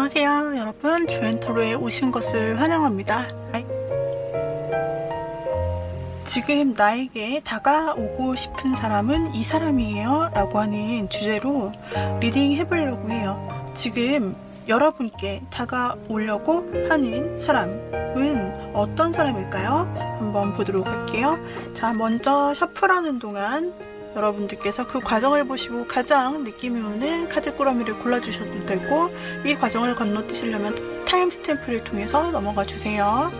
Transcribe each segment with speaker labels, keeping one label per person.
Speaker 1: 안녕하세요 여러분, 주엔터로에 오신 것을 환영합니다. 지금 나에게 다가오고 싶은 사람은 이 사람이에요 라고 하는 주제로 리딩 해보려고 해요. 지금 여러분께 다가오려고 하는 사람은 어떤 사람일까요? 한번 보도록 할게요. 자, 먼저 셔플하는 동안 여러분들께서 그 과정을 보시고 가장 느낌이 오는 카드 꾸러미를 골라주셔도 되고, 이 과정을 건너뛰시려면 타임스탬프를 통해서 넘어가 주세요.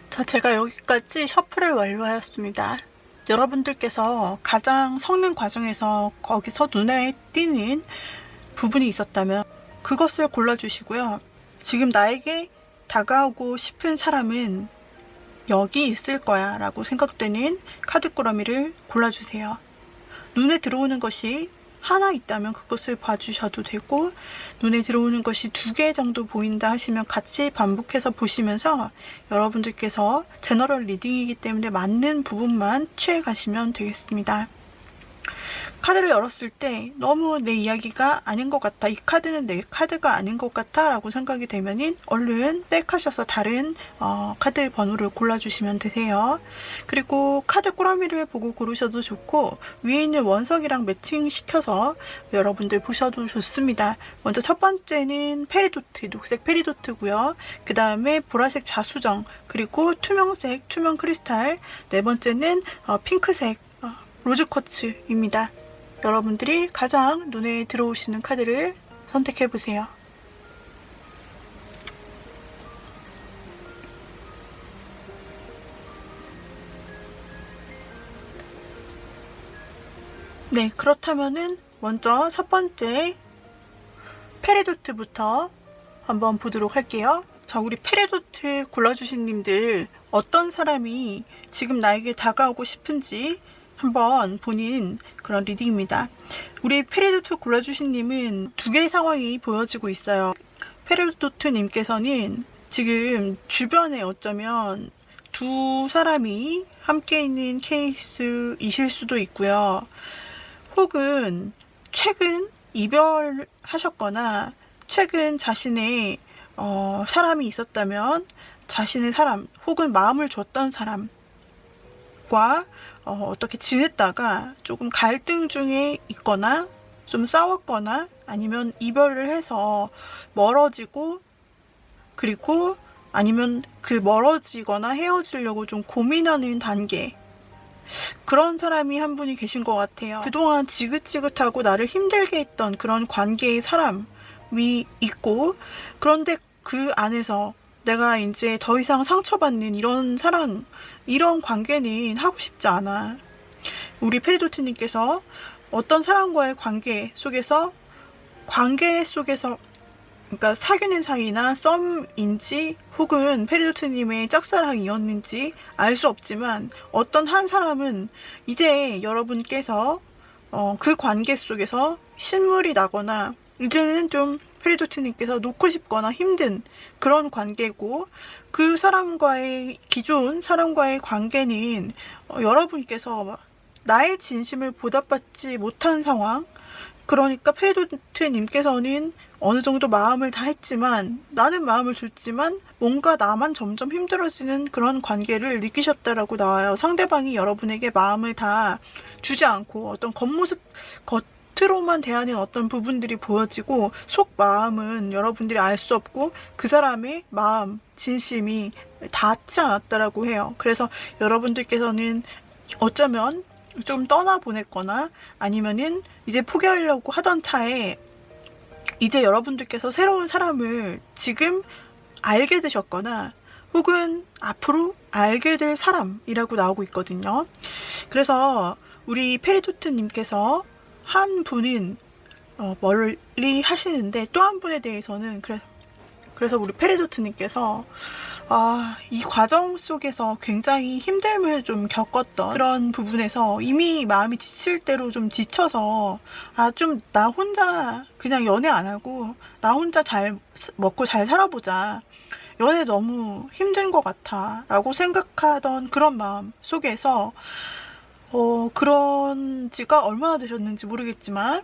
Speaker 1: 자, 제가 여기까지 셔플을 완료하였습니다. 여러분들께서 가장 섞는 과정에서 거기서 눈에 띄는 부분이 있었다면 그것을 골라주시고요. 지금 나에게 다가오고 싶은 사람은 여기 있을 거야 라고 생각되는 카드 꾸러미를 골라주세요. 눈에 들어오는 것이 하나 있다면 그것을 봐주셔도 되고, 눈에 들어오는 것이 2개 정도 보인다 하시면 같이 반복해서 보시면서 여러분들께서 제너럴 리딩이기 때문에 맞는 부분만 취해 가시면 되겠습니다. 카드를 열었을 때 너무 내 이야기가 아닌 것 같다, 이 카드는 내 카드가 아닌 것 같다 라고 생각이 되면은 얼른 백하셔서 다른 카드 번호를 골라주시면 되세요. 그리고 카드 꾸러미를 보고 고르셔도 좋고, 위에 있는 원석이랑 매칭시켜서 여러분들 보셔도 좋습니다. 먼저 첫 번째는 페리도트, 녹색 페리도트고요. 그 다음에 보라색 자수정, 그리고 투명색 투명 크리스탈, 네 번째는 핑크색 로즈쿼츠입니다. 여러분들이 가장 눈에 들어오시는 카드를 선택해 보세요. 네, 그렇다면은 먼저 첫 번째 페리도트부터 한번 보도록 할게요. 자, 우리 페리도트 골라주신 님들, 어떤 사람이 지금 나에게 다가오고 싶은지 한번 보는 그런 리딩입니다. 우리 페리도트 골라주신 님은 2개의 상황이 보여지고 있어요. 페리도트 님께서는 지금 주변에 어쩌면 2 사람이 함께 있는 케이스이실 수도 있고요. 혹은 최근 이별하셨거나 최근 자신의 사람이 있었다면 자신의 사람 혹은 마음을 줬던 사람과 어떻게 지냈다가 조금 갈등 중에 있거나 좀 싸웠거나 아니면 이별을 해서 멀어지고, 그리고 아니면 그 멀어지거나 헤어지려고 좀 고민하는 단계, 그런 사람이 한 분이 계신 것 같아요. 그동안 지긋지긋하고 나를 힘들게 했던 그런 관계의 사람이 있고, 그런데 그 안에서 내가 이제 더 이상 상처받는 이런 사랑, 이런 관계는 하고 싶지 않아. 우리 페리도트님께서 어떤 사람과의 관계 속에서, 그러니까 사귀는 사이나 썸인지 혹은 페리도트님의 짝사랑이었는지 알 수 없지만, 어떤 한 사람은 이제 여러분께서 그 관계 속에서 신물이 나거나 이제는 좀 페리도트님께서 놓고 싶거나 힘든 그런 관계고, 그 사람과의, 기존 사람과의 관계는 여러분께서 나의 진심을 보답받지 못한 상황, 그러니까 페리도트님께서는 어느 정도 마음을 다 했지만, 나는 마음을 줬지만 뭔가 나만 점점 힘들어지는 그런 관계를 느끼셨다라고 나와요. 상대방이 여러분에게 마음을 다 주지 않고 어떤 겉으로만 대하는 어떤 부분들이 보여지고 속 마음은 여러분들이 알 수 없고 그 사람의 마음, 진심이 닿지 않았다라고 해요. 그래서 여러분들께서는 어쩌면 좀 떠나보냈거나 아니면은 이제 포기하려고 하던 차에 이제 여러분들께서 새로운 사람을 지금 알게 되셨거나 혹은 앞으로 알게 될 사람이라고 나오고 있거든요. 그래서 우리 페리도트님께서 한 분은 멀리 하시는데, 또 한 분에 대해서는 그래서 우리 페리도트님께서 이 과정 속에서 굉장히 힘듦을 좀 겪었던 그런 부분에서 이미 마음이 지칠 대로 좀 지쳐서 좀 나 혼자 그냥 연애 안 하고 나 혼자 잘 먹고 잘 살아보자, 연애 너무 힘든 것 같아 라고 생각하던 그런 마음 속에서 그런 지가 얼마나 되셨는지 모르겠지만,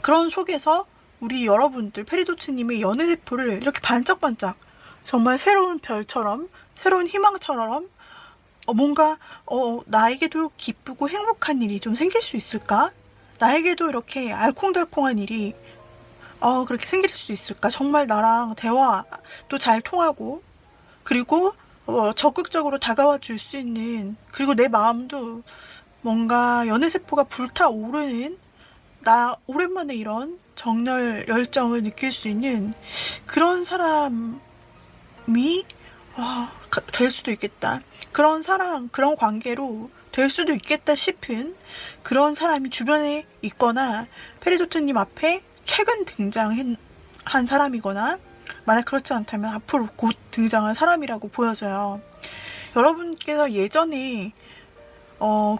Speaker 1: 그런 속에서 우리 여러분들 페리도트님의 연애세포를 이렇게 반짝반짝, 정말 새로운 별처럼, 새로운 희망처럼 뭔가 나에게도 기쁘고 행복한 일이 좀 생길 수 있을까? 나에게도 이렇게 알콩달콩한 일이 그렇게 생길 수 있을까? 정말 나랑 대화도 잘 통하고, 그리고 적극적으로 다가와 줄 수 있는, 그리고 내 마음도 뭔가 연애세포가 불타오르는, 나 오랜만에 이런 정열 열정을 느낄 수 있는 그런 사람이 될 수도 있겠다. 그런 사랑, 그런 관계로 될 수도 있겠다 싶은 그런 사람이 주변에 있거나, 페리도트님 앞에 최근 등장한 사람이거나, 만약 그렇지 않다면 앞으로 곧 등장할 사람이라고 보여져요. 여러분께서 예전에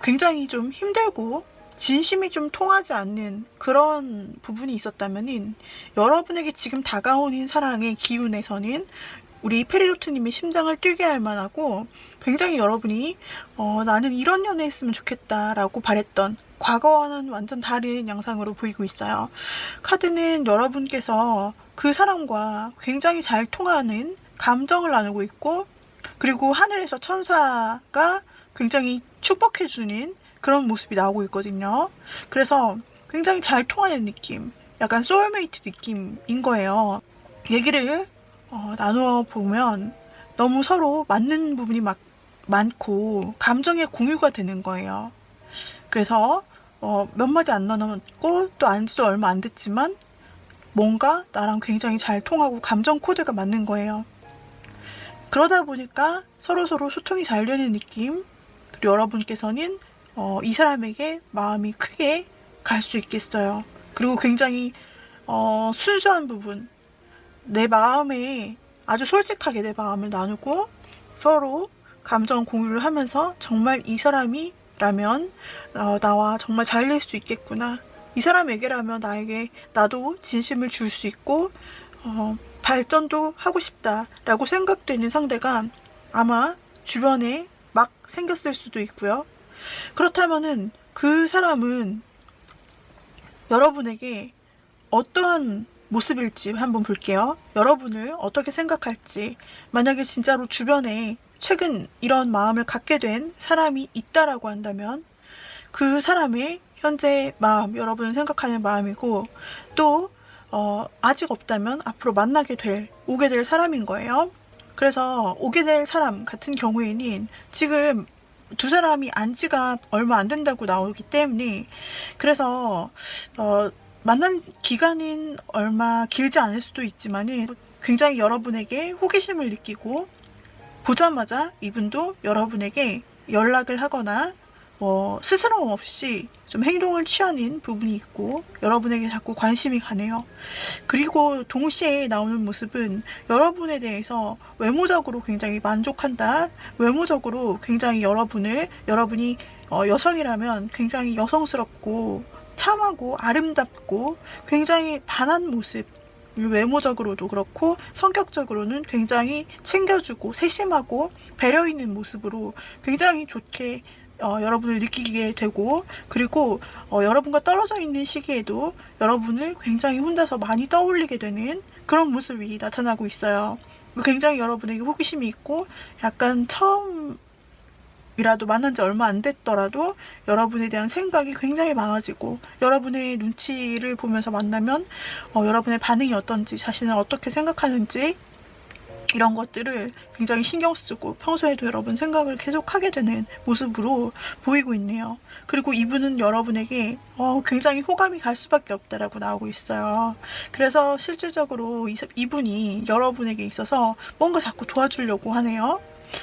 Speaker 1: 굉장히 좀 힘들고 진심이 좀 통하지 않는 그런 부분이 있었다면은, 여러분에게 지금 다가오는 사랑의 기운에서는 우리 페리도트님의 심장을 뛰게 할 만하고, 굉장히 여러분이 나는 이런 연애 했으면 좋겠다 라고 바랬던 과거와는 완전 다른 양상으로 보이고 있어요. 카드는 여러분께서 그 사람과 굉장히 잘 통하는 감정을 나누고 있고, 그리고 하늘에서 천사가 굉장히 축복해주는 그런 모습이 나오고 있거든요. 그래서 굉장히 잘 통하는 느낌, 약간 소울메이트 느낌인 거예요. 얘기를 나누어 보면 너무 서로 맞는 부분이 많고 감정의 공유가 되는 거예요. 그래서 몇 마디 안 나눴고 또 안지도 얼마 안 됐지만 뭔가 나랑 굉장히 잘 통하고 감정 코드가 맞는 거예요. 그러다 보니까 서로서로 소통이 잘 되는 느낌, 그리고 여러분께서는 이 사람에게 마음이 크게 갈 수 있겠어요. 그리고 굉장히 순수한 부분, 내 마음에 아주 솔직하게 내 마음을 나누고 서로 감정 공유를 하면서, 정말 이 사람이라면 나와 정말 잘 될 수 있겠구나, 이 사람에게라면 나도 진심을 줄 수 있고 발전도 하고 싶다라고 생각되는 상대가 아마 주변에 막 생겼을 수도 있고요. 그렇다면은 그 사람은 여러분에게 어떠한 모습일지 한번 볼게요. 여러분을 어떻게 생각할지, 만약에 진짜로 주변에 최근 이런 마음을 갖게 된 사람이 있다라고 한다면 그 사람의 현재 마음, 여러분을 생각하는 마음이고, 또 아직 없다면 앞으로 오게 될 사람인 거예요. 그래서 오게 될 사람 같은 경우에는 지금 두 사람이 안 지가 얼마 안 된다고 나오기 때문에, 그래서 만난 기간은 얼마 길지 않을 수도 있지만은 굉장히 여러분에게 호기심을 느끼고, 보자마자 이분도 여러분에게 연락을 하거나 스스럼 없이 좀 행동을 취하는 부분이 있고, 여러분에게 자꾸 관심이 가네요. 그리고 동시에 나오는 모습은 여러분에 대해서 외모적으로 굉장히 만족한다. 외모적으로 굉장히 여러분이 여성이라면 굉장히 여성스럽고 참하고 아름답고 굉장히 반한 모습, 외모적으로도 그렇고 성격적으로는 굉장히 챙겨주고 세심하고 배려 있는 모습으로 굉장히 좋게 여러분을 느끼게 되고, 그리고 여러분과 떨어져 있는 시기에도 여러분을 굉장히 혼자서 많이 떠올리게 되는 그런 모습이 나타나고 있어요. 굉장히 여러분에게 호기심이 있고, 약간 처음이라도 만난 지 얼마 안 됐더라도 여러분에 대한 생각이 굉장히 많아지고, 여러분의 눈치를 보면서 만나면 여러분의 반응이 어떤지, 자신을 어떻게 생각하는지, 이런 것들을 굉장히 신경 쓰고 평소에도 여러분 생각을 계속 하게 되는 모습으로 보이고 있네요. 그리고 이분은 여러분에게 굉장히 호감이 갈 수밖에 없다라고 나오고 있어요. 그래서 실질적으로 이분이 여러분에게 있어서 뭔가 자꾸 도와주려고 하네요.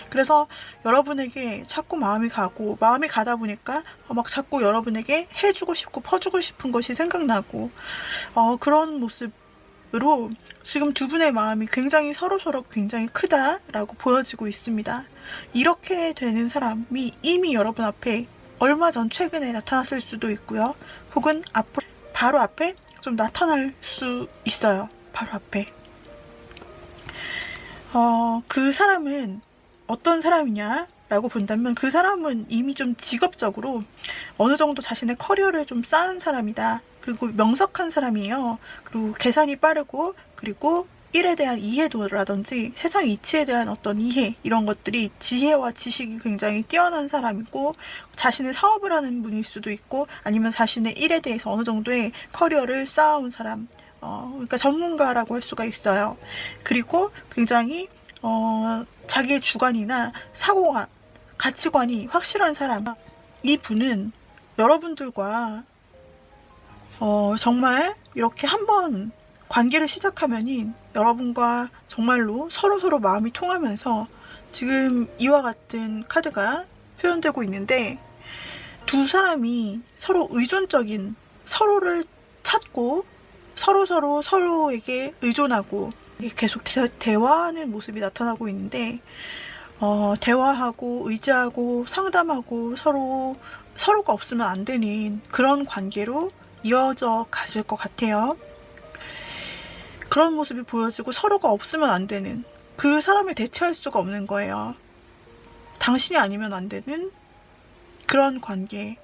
Speaker 1: 그래서 여러분에게 자꾸 마음이 가다 보니까 막 자꾸 여러분에게 해주고 싶고 퍼주고 싶은 것이 생각나고, 그런 모습으로 지금 두 분의 마음이 굉장히 서로서로 굉장히 크다라고 보여지고 있습니다. 이렇게 되는 사람이 이미 여러분 앞에 얼마 전 최근에 나타났을 수도 있고요. 혹은 바로 앞에 좀 나타날 수 있어요. 바로 앞에. 그 사람은 어떤 사람이냐라고 본다면, 그 사람은 이미 좀 직업적으로 어느 정도 자신의 커리어를 좀 쌓은 사람이다. 그리고 명석한 사람이에요. 그리고 계산이 빠르고, 그리고 일에 대한 이해도라든지 세상 이치에 대한 어떤 이해, 이런 것들이, 지혜와 지식이 굉장히 뛰어난 사람이고, 자신의 사업을 하는 분일 수도 있고, 아니면 자신의 일에 대해서 어느 정도의 커리어를 쌓아온 사람, 그러니까 전문가라고 할 수가 있어요. 그리고 굉장히 자기의 주관이나 사고관, 가치관이 확실한 사람. 이 분은 여러분들과 정말 이렇게 한번 관계를 시작하면은 여러분과 정말로 서로서로 마음이 통하면서, 지금 이와 같은 카드가 표현되고 있는데, 두 사람이 서로 의존적인, 서로를 찾고 서로에게 의존하고 계속 대화하는 모습이 나타나고 있는데, 대화하고 의지하고 상담하고 서로가 없으면 안 되는 그런 관계로 이어져 가실 것 같아요. 그런 모습이 보여지고, 서로가 없으면 안 되는, 그 사람을 대체할 수가 없는 거예요. 당신이 아니면 안 되는 그런 관계의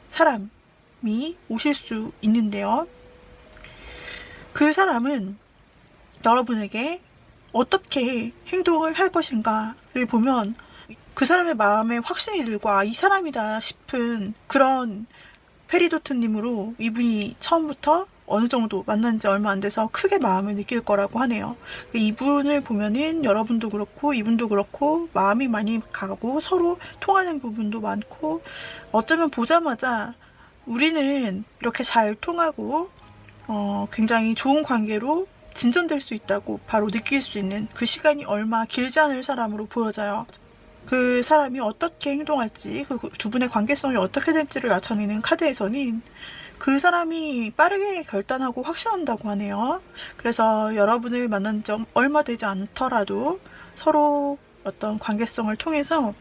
Speaker 1: 사람이 오실 수 있는데요. 그 사람은 여러분에게 어떻게 행동을 할 것인가를 보면, 그 사람의 마음에 확신이 들고, 이 사람이다 싶은 그런 페리도트님으로 이분이 처음부터 어느 정도 만난 지 얼마 안 돼서 크게 마음을 느낄 거라고 하네요. 이분을 보면은 여러분도 그렇고 이분도 그렇고 마음이 많이 가고 서로 통하는 부분도 많고, 어쩌면 보자마자 우리는 이렇게 잘 통하고 굉장히 좋은 관계로 진전될 수 있다고 바로 느낄 수 있는 그 시간이 얼마 길지 않을 사람으로 보여져요. 그 사람이 어떻게 행동할지, 그 두 분의 관계성이 어떻게 될지를 나타내는 카드에서는 그 사람이 빠르게 결단하고 확신한다고 하네요. 그래서 여러분을 만난 지 얼마 되지 않더라도 서로 어떤 관계성을 통해서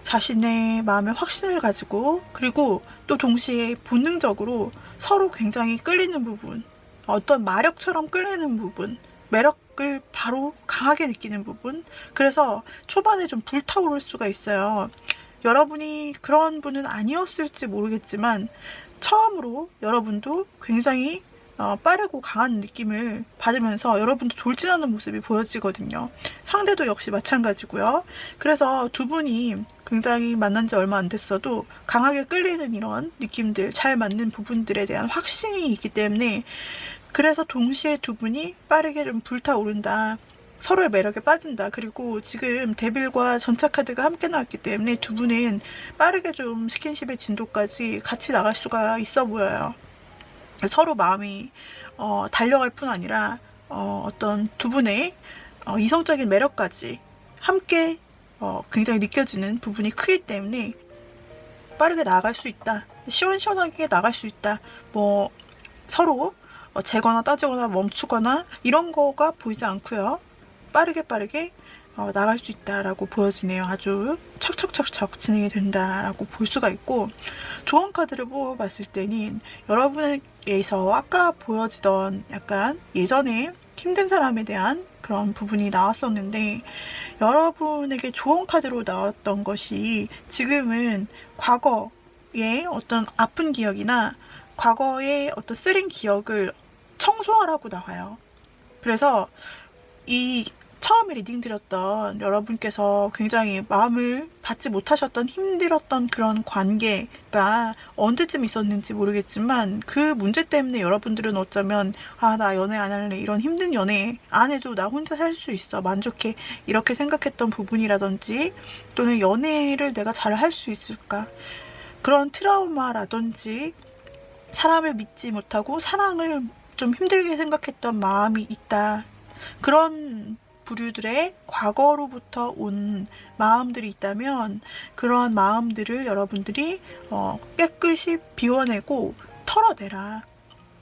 Speaker 1: 자신의 마음에 확신을 가지고, 그리고 또 동시에 본능적으로 서로 굉장히 끌리는 부분, 어떤 마력처럼 끌리는 부분, 매력을 바로 강하게 느끼는 부분, 그래서 초반에 좀 불타오를 수가 있어요. 여러분이 그런 분은 아니었을지 모르겠지만 처음으로 여러분도 굉장히 빠르고 강한 느낌을 받으면서 여러분도 돌진하는 모습이 보여지거든요. 상대도 역시 마찬가지고요. 그래서 두 분이 굉장히 만난 지 얼마 안 됐어도 강하게 끌리는 이런 느낌들, 잘 맞는 부분들에 대한 확신이 있기 때문에, 그래서 동시에 두 분이 빠르게 좀 불타오른다, 서로의 매력에 빠진다. 그리고 지금 데빌과 전차 카드가 함께 나왔기 때문에 두 분은 빠르게 좀 스킨십의 진도까지 같이 나갈 수가 있어 보여요. 서로 마음이 달려갈 뿐 아니라 어떤 두 분의 이성적인 매력까지 함께 굉장히 느껴지는 부분이 크기 때문에 빠르게 나갈 수 있다, 시원시원하게 나갈 수 있다, 뭐 서로 재거나 따지거나 멈추거나 이런 거가 보이지 않고요. 빠르게 나갈 수 있다라고 보여지네요. 아주 척척척척 진행이 된다라고 볼 수가 있고, 조언 카드를 뽑아봤을 때는 여러분에게서 아까 보여지던 약간 예전에 힘든 사람에 대한 그런 부분이 나왔었는데, 여러분에게 조언 카드로 나왔던 것이 지금은 과거의 어떤 아픈 기억이나 과거의 어떤 쓰린 기억을 청소하라고 나와요. 그래서 이 처음에 리딩 드렸던 여러분께서 굉장히 마음을 받지 못하셨던 힘들었던 그런 관계가 언제쯤 있었는지 모르겠지만, 그 문제 때문에 여러분들은 어쩌면 나 연애 안 할래, 이런 힘든 연애 안 해도 나 혼자 살 수 있어, 만족해, 이렇게 생각했던 부분이라든지, 또는 연애를 내가 잘 할 수 있을까, 그런 트라우마라든지, 사람을 믿지 못하고 사랑을 좀 힘들게 생각했던 마음이 있다, 그런 부류들의 과거로부터 온 마음들이 있다면, 그러한 마음들을 여러분들이 깨끗이 비워내고 털어내라,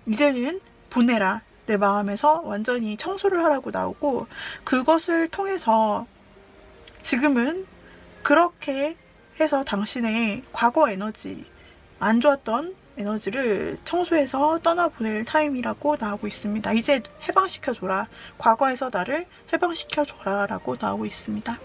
Speaker 1: 이제는 보내라, 내 마음에서 완전히 청소를 하라고 나오고, 그것을 통해서 지금은 그렇게 해서 당신의 과거 에너지, 안 좋았던 에너지를 청소해서 떠나보낼 타임이라고 나오고 있습니다. 이제 해방시켜줘라, 과거에서 나를 해방시켜줘라 라고 나오고 있습니다.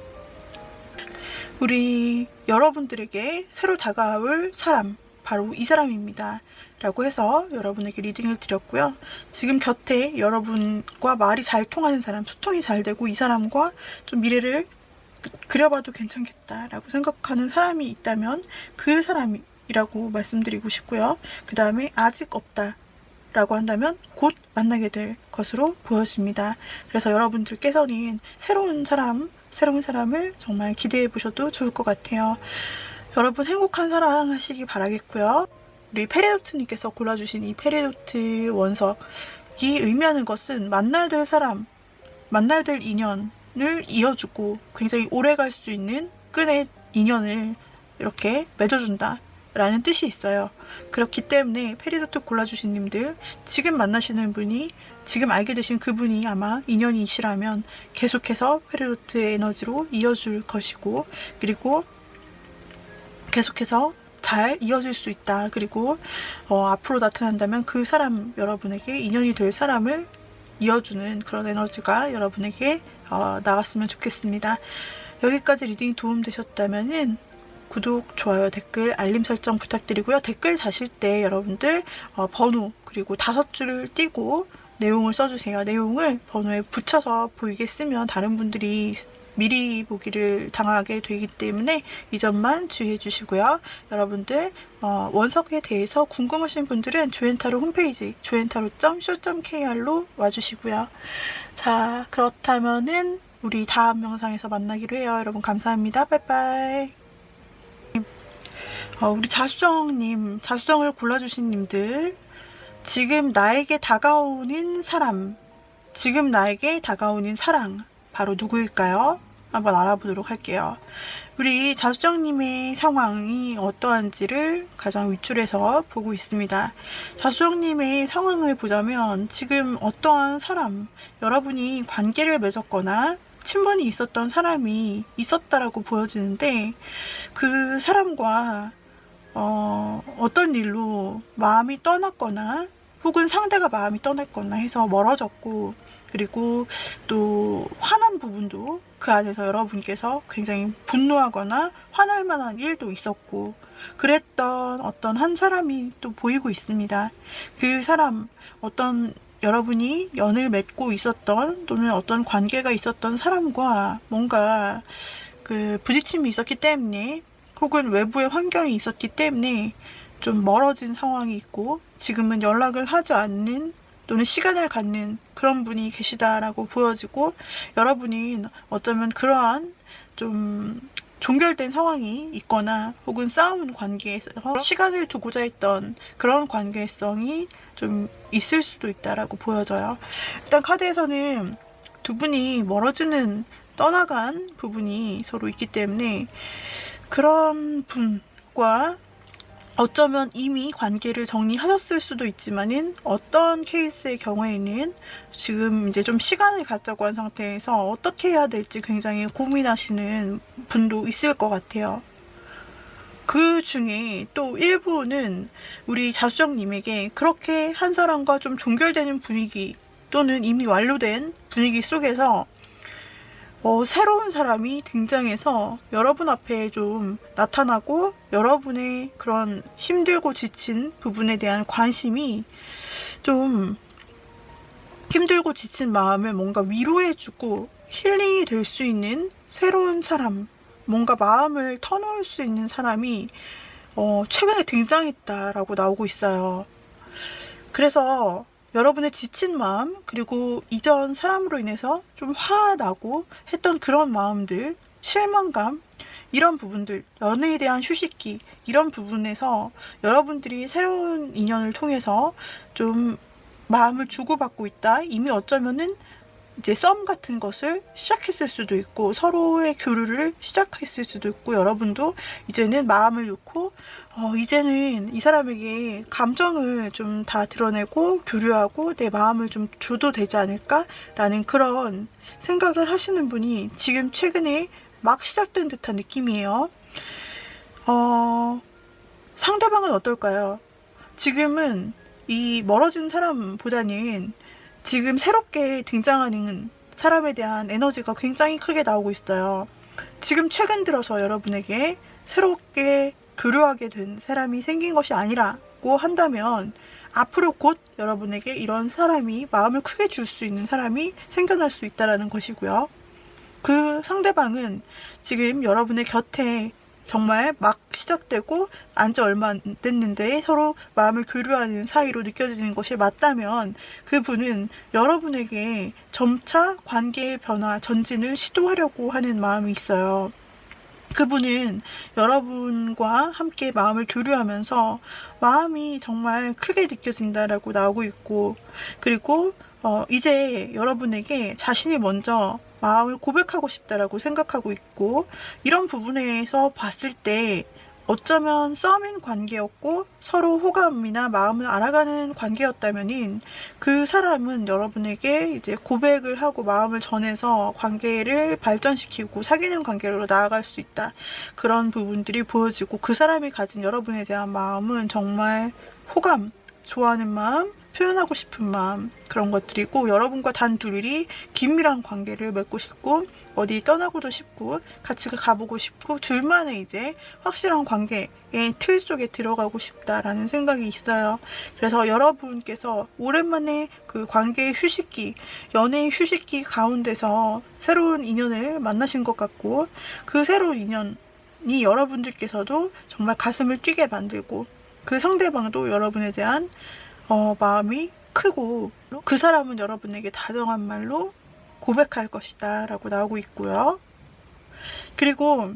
Speaker 1: 우리 여러분들에게 새로 다가올 사람, 바로 이 사람입니다 라고 해서 여러분에게 리딩을 드렸고요. 지금 곁에 여러분과 말이 잘 통하는 사람, 소통이 잘 되고 이 사람과 좀 미래를 그려봐도 괜찮겠다라고 생각하는 사람이 있다면 그 사람이라고 말씀드리고 싶고요. 그 다음에 아직 없다 라고 한다면 곧 만나게 될 것으로 보여집니다. 그래서 여러분들께서는 새로운 사람을 정말 기대해 보셔도 좋을 것 같아요. 여러분 행복한 사랑 하시기 바라겠고요. 우리 페리도트님께서 골라주신 이 페리도트 원석이 의미하는 것은 만날 될 사람, 만날 될 인연을 이어주고 굉장히 오래 갈 수 있는 끈의 인연을 이렇게 맺어준다 라는 뜻이 있어요. 그렇기 때문에 페리도트 골라주신 님들, 지금 만나시는 분이, 지금 알게 되신 그분이 아마 인연이시라면 계속해서 페리도트의 에너지로 이어줄 것이고, 그리고 계속해서 잘 이어질 수 있다. 그리고 앞으로 나타난다면 그 사람, 여러분에게 인연이 될 사람을 이어주는 그런 에너지가 여러분에게 나왔으면 좋겠습니다. 여기까지 리딩이 도움되셨다면 구독, 좋아요, 댓글, 알림 설정 부탁드리고요. 댓글 다실 때 여러분들 번호 그리고 5줄 띄고 내용을 써주세요. 내용을 번호에 붙여서 보이게 쓰면 다른 분들이 미리 보기를 당하게 되기 때문에 이 점만 주의해 주시고요. 여러분들 원석에 대해서 궁금하신 분들은 조엔타로 홈페이지 joentaro.co.kr로 와주시고요. 자, 그렇다면은 우리 다음 영상에서 만나기로 해요. 여러분 감사합니다. 빠이빠이. 우리 자수정님, 자수정을 골라주신 님들, 지금 나에게 다가오는 사람, 지금 나에게 다가오는 사랑, 바로 누구일까요? 한번 알아보도록 할게요. 우리 자수정님의 상황이 어떠한지를 가장 윗줄에서 보고 있습니다. 자수정님의 상황을 보자면 지금 어떠한 사람, 여러분이 관계를 맺었거나 친분이 있었던 사람이 있었다라고 보여지는데, 그 사람과 어떤 일로 마음이 떠났거나 혹은 상대가 마음이 떠났거나 해서 멀어졌고, 그리고 또 화난 부분도 그 안에서 여러분께서 굉장히 분노하거나 화날 만한 일도 있었고, 그랬던 어떤 한 사람이 또 보이고 있습니다. 그 사람, 어떤 여러분이 연을 맺고 있었던 또는 어떤 관계가 있었던 사람과 뭔가 그 부딪힘이 있었기 때문에, 혹은 외부의 환경이 있었기 때문에 좀 멀어진 상황이 있고, 지금은 연락을 하지 않는 또는 시간을 갖는 그런 분이 계시다라고 보여지고, 여러분이 어쩌면 그러한 좀 종결된 상황이 있거나 혹은 싸운 관계에서 시간을 두고자 했던 그런 관계성이 좀 있을 수도 있다라고 보여져요. 일단 카드에서는 두 분이 멀어지는, 떠나간 부분이 서로 있기 때문에 그런 분과 어쩌면 이미 관계를 정리하셨을 수도 있지만은, 어떤 케이스의 경우에는 지금 이제 좀 시간을 갖자고 한 상태에서 어떻게 해야 될지 굉장히 고민하시는 분도 있을 것 같아요. 그 중에 또 일부는 우리 자수정님에게 그렇게 한 사람과 좀 종결되는 분위기 또는 이미 완료된 분위기 속에서 새로운 사람이 등장해서 여러분 앞에 좀 나타나고, 여러분의 그런 힘들고 지친 부분에 대한 관심이, 좀 힘들고 지친 마음을 뭔가 위로해주고 힐링이 될 수 있는 새로운 사람, 뭔가 마음을 터놓을 수 있는 사람이 최근에 등장했다라고 나오고 있어요. 그래서 여러분의 지친 마음, 그리고 이전 사람으로 인해서 좀 화나고 했던 그런 마음들, 실망감, 이런 부분들, 연애에 대한 휴식기, 이런 부분에서 여러분들이 새로운 인연을 통해서 좀 마음을 주고받고 있다. 이미 어쩌면은 이제 썸 같은 것을 시작했을 수도 있고, 서로의 교류를 시작했을 수도 있고, 여러분도 이제는 마음을 놓고 이제는 이 사람에게 감정을 좀 다 드러내고 교류하고 내 마음을 좀 줘도 되지 않을까라는 그런 생각을 하시는 분이 지금 최근에 막 시작된 듯한 느낌이에요. 상대방은 어떨까요? 지금은 이 멀어진 사람보다는 지금 새롭게 등장하는 사람에 대한 에너지가 굉장히 크게 나오고 있어요. 지금 최근 들어서 여러분에게 새롭게 교류하게 된 사람이 생긴 것이 아니라고 한다면, 앞으로 곧 여러분에게 이런 사람이, 마음을 크게 줄 수 있는 사람이 생겨날 수 있다는 것이고요. 그 상대방은 지금 여러분의 곁에 정말 막 시작되고 안지 얼마 안 됐는데 서로 마음을 교류하는 사이로 느껴지는 것이 맞다면, 그분은 여러분에게 점차 관계의 변화, 전진을 시도하려고 하는 마음이 있어요. 그분은 여러분과 함께 마음을 교류하면서 마음이 정말 크게 느껴진다라고 나오고 있고, 그리고 이제 여러분에게 자신이 먼저 마음을 고백하고 싶다라고 생각하고 있고, 이런 부분에서 봤을 때 어쩌면 썸인 관계였고 서로 호감이나 마음을 알아가는 관계였다면은, 그 사람은 여러분에게 이제 고백을 하고 마음을 전해서 관계를 발전시키고 사귀는 관계로 나아갈 수 있다, 그런 부분들이 보여지고, 그 사람이 가진 여러분에 대한 마음은 정말 호감, 좋아하는 마음, 표현하고 싶은 마음, 그런 것들이고, 여러분과 단둘이 긴밀한 관계를 맺고 싶고 어디 떠나고도 싶고 같이 가보고 싶고, 둘만의 이제 확실한 관계의 틀 속에 들어가고 싶다라는 생각이 있어요. 그래서 여러분께서 오랜만에 그 관계의 휴식기, 연애의 휴식기 가운데서 새로운 인연을 만나신 것 같고, 그 새로운 인연이 여러분들께서도 정말 가슴을 뛰게 만들고, 그 상대방도 여러분에 대한 마음이 크고, 그 사람은 여러분에게 다정한 말로 고백할 것이다 라고 나오고 있고요. 그리고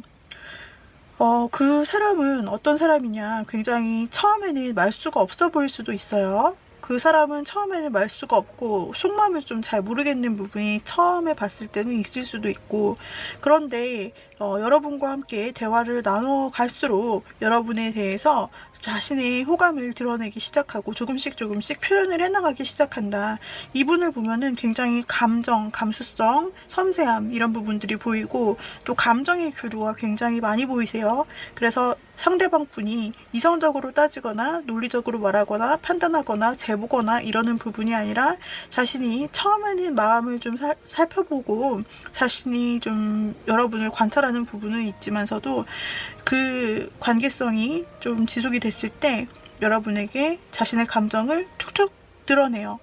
Speaker 1: 그 사람은 어떤 사람이냐, 굉장히 처음에는 말수가 없어 보일 수도 있어요. 그 사람은 처음에는 말수가 없고 속마음을 좀 잘 모르겠는 부분이 처음에 봤을 때는 있을 수도 있고, 그런데 여러분과 함께 대화를 나눠 갈수록 여러분에 대해서 자신의 호감을 드러내기 시작하고 조금씩 표현을 해나가기 시작한다. 이분을 보면은 굉장히 감정, 감수성, 섬세함, 이런 부분들이 보이고, 또 감정의 교류가 굉장히 많이 보이세요. 그래서 상대방 분이 이성적으로 따지거나 논리적으로 말하거나 판단하거나 내보거나 이러는 부분이 아니라 자신이 처음에는 마음을 좀 살펴보고 자신이 좀 여러분을 관찰하는 부분은 있지만서도 그 관계성이 좀 지속이 됐을 때 여러분에게 자신의 감정을 툭툭 드러내요.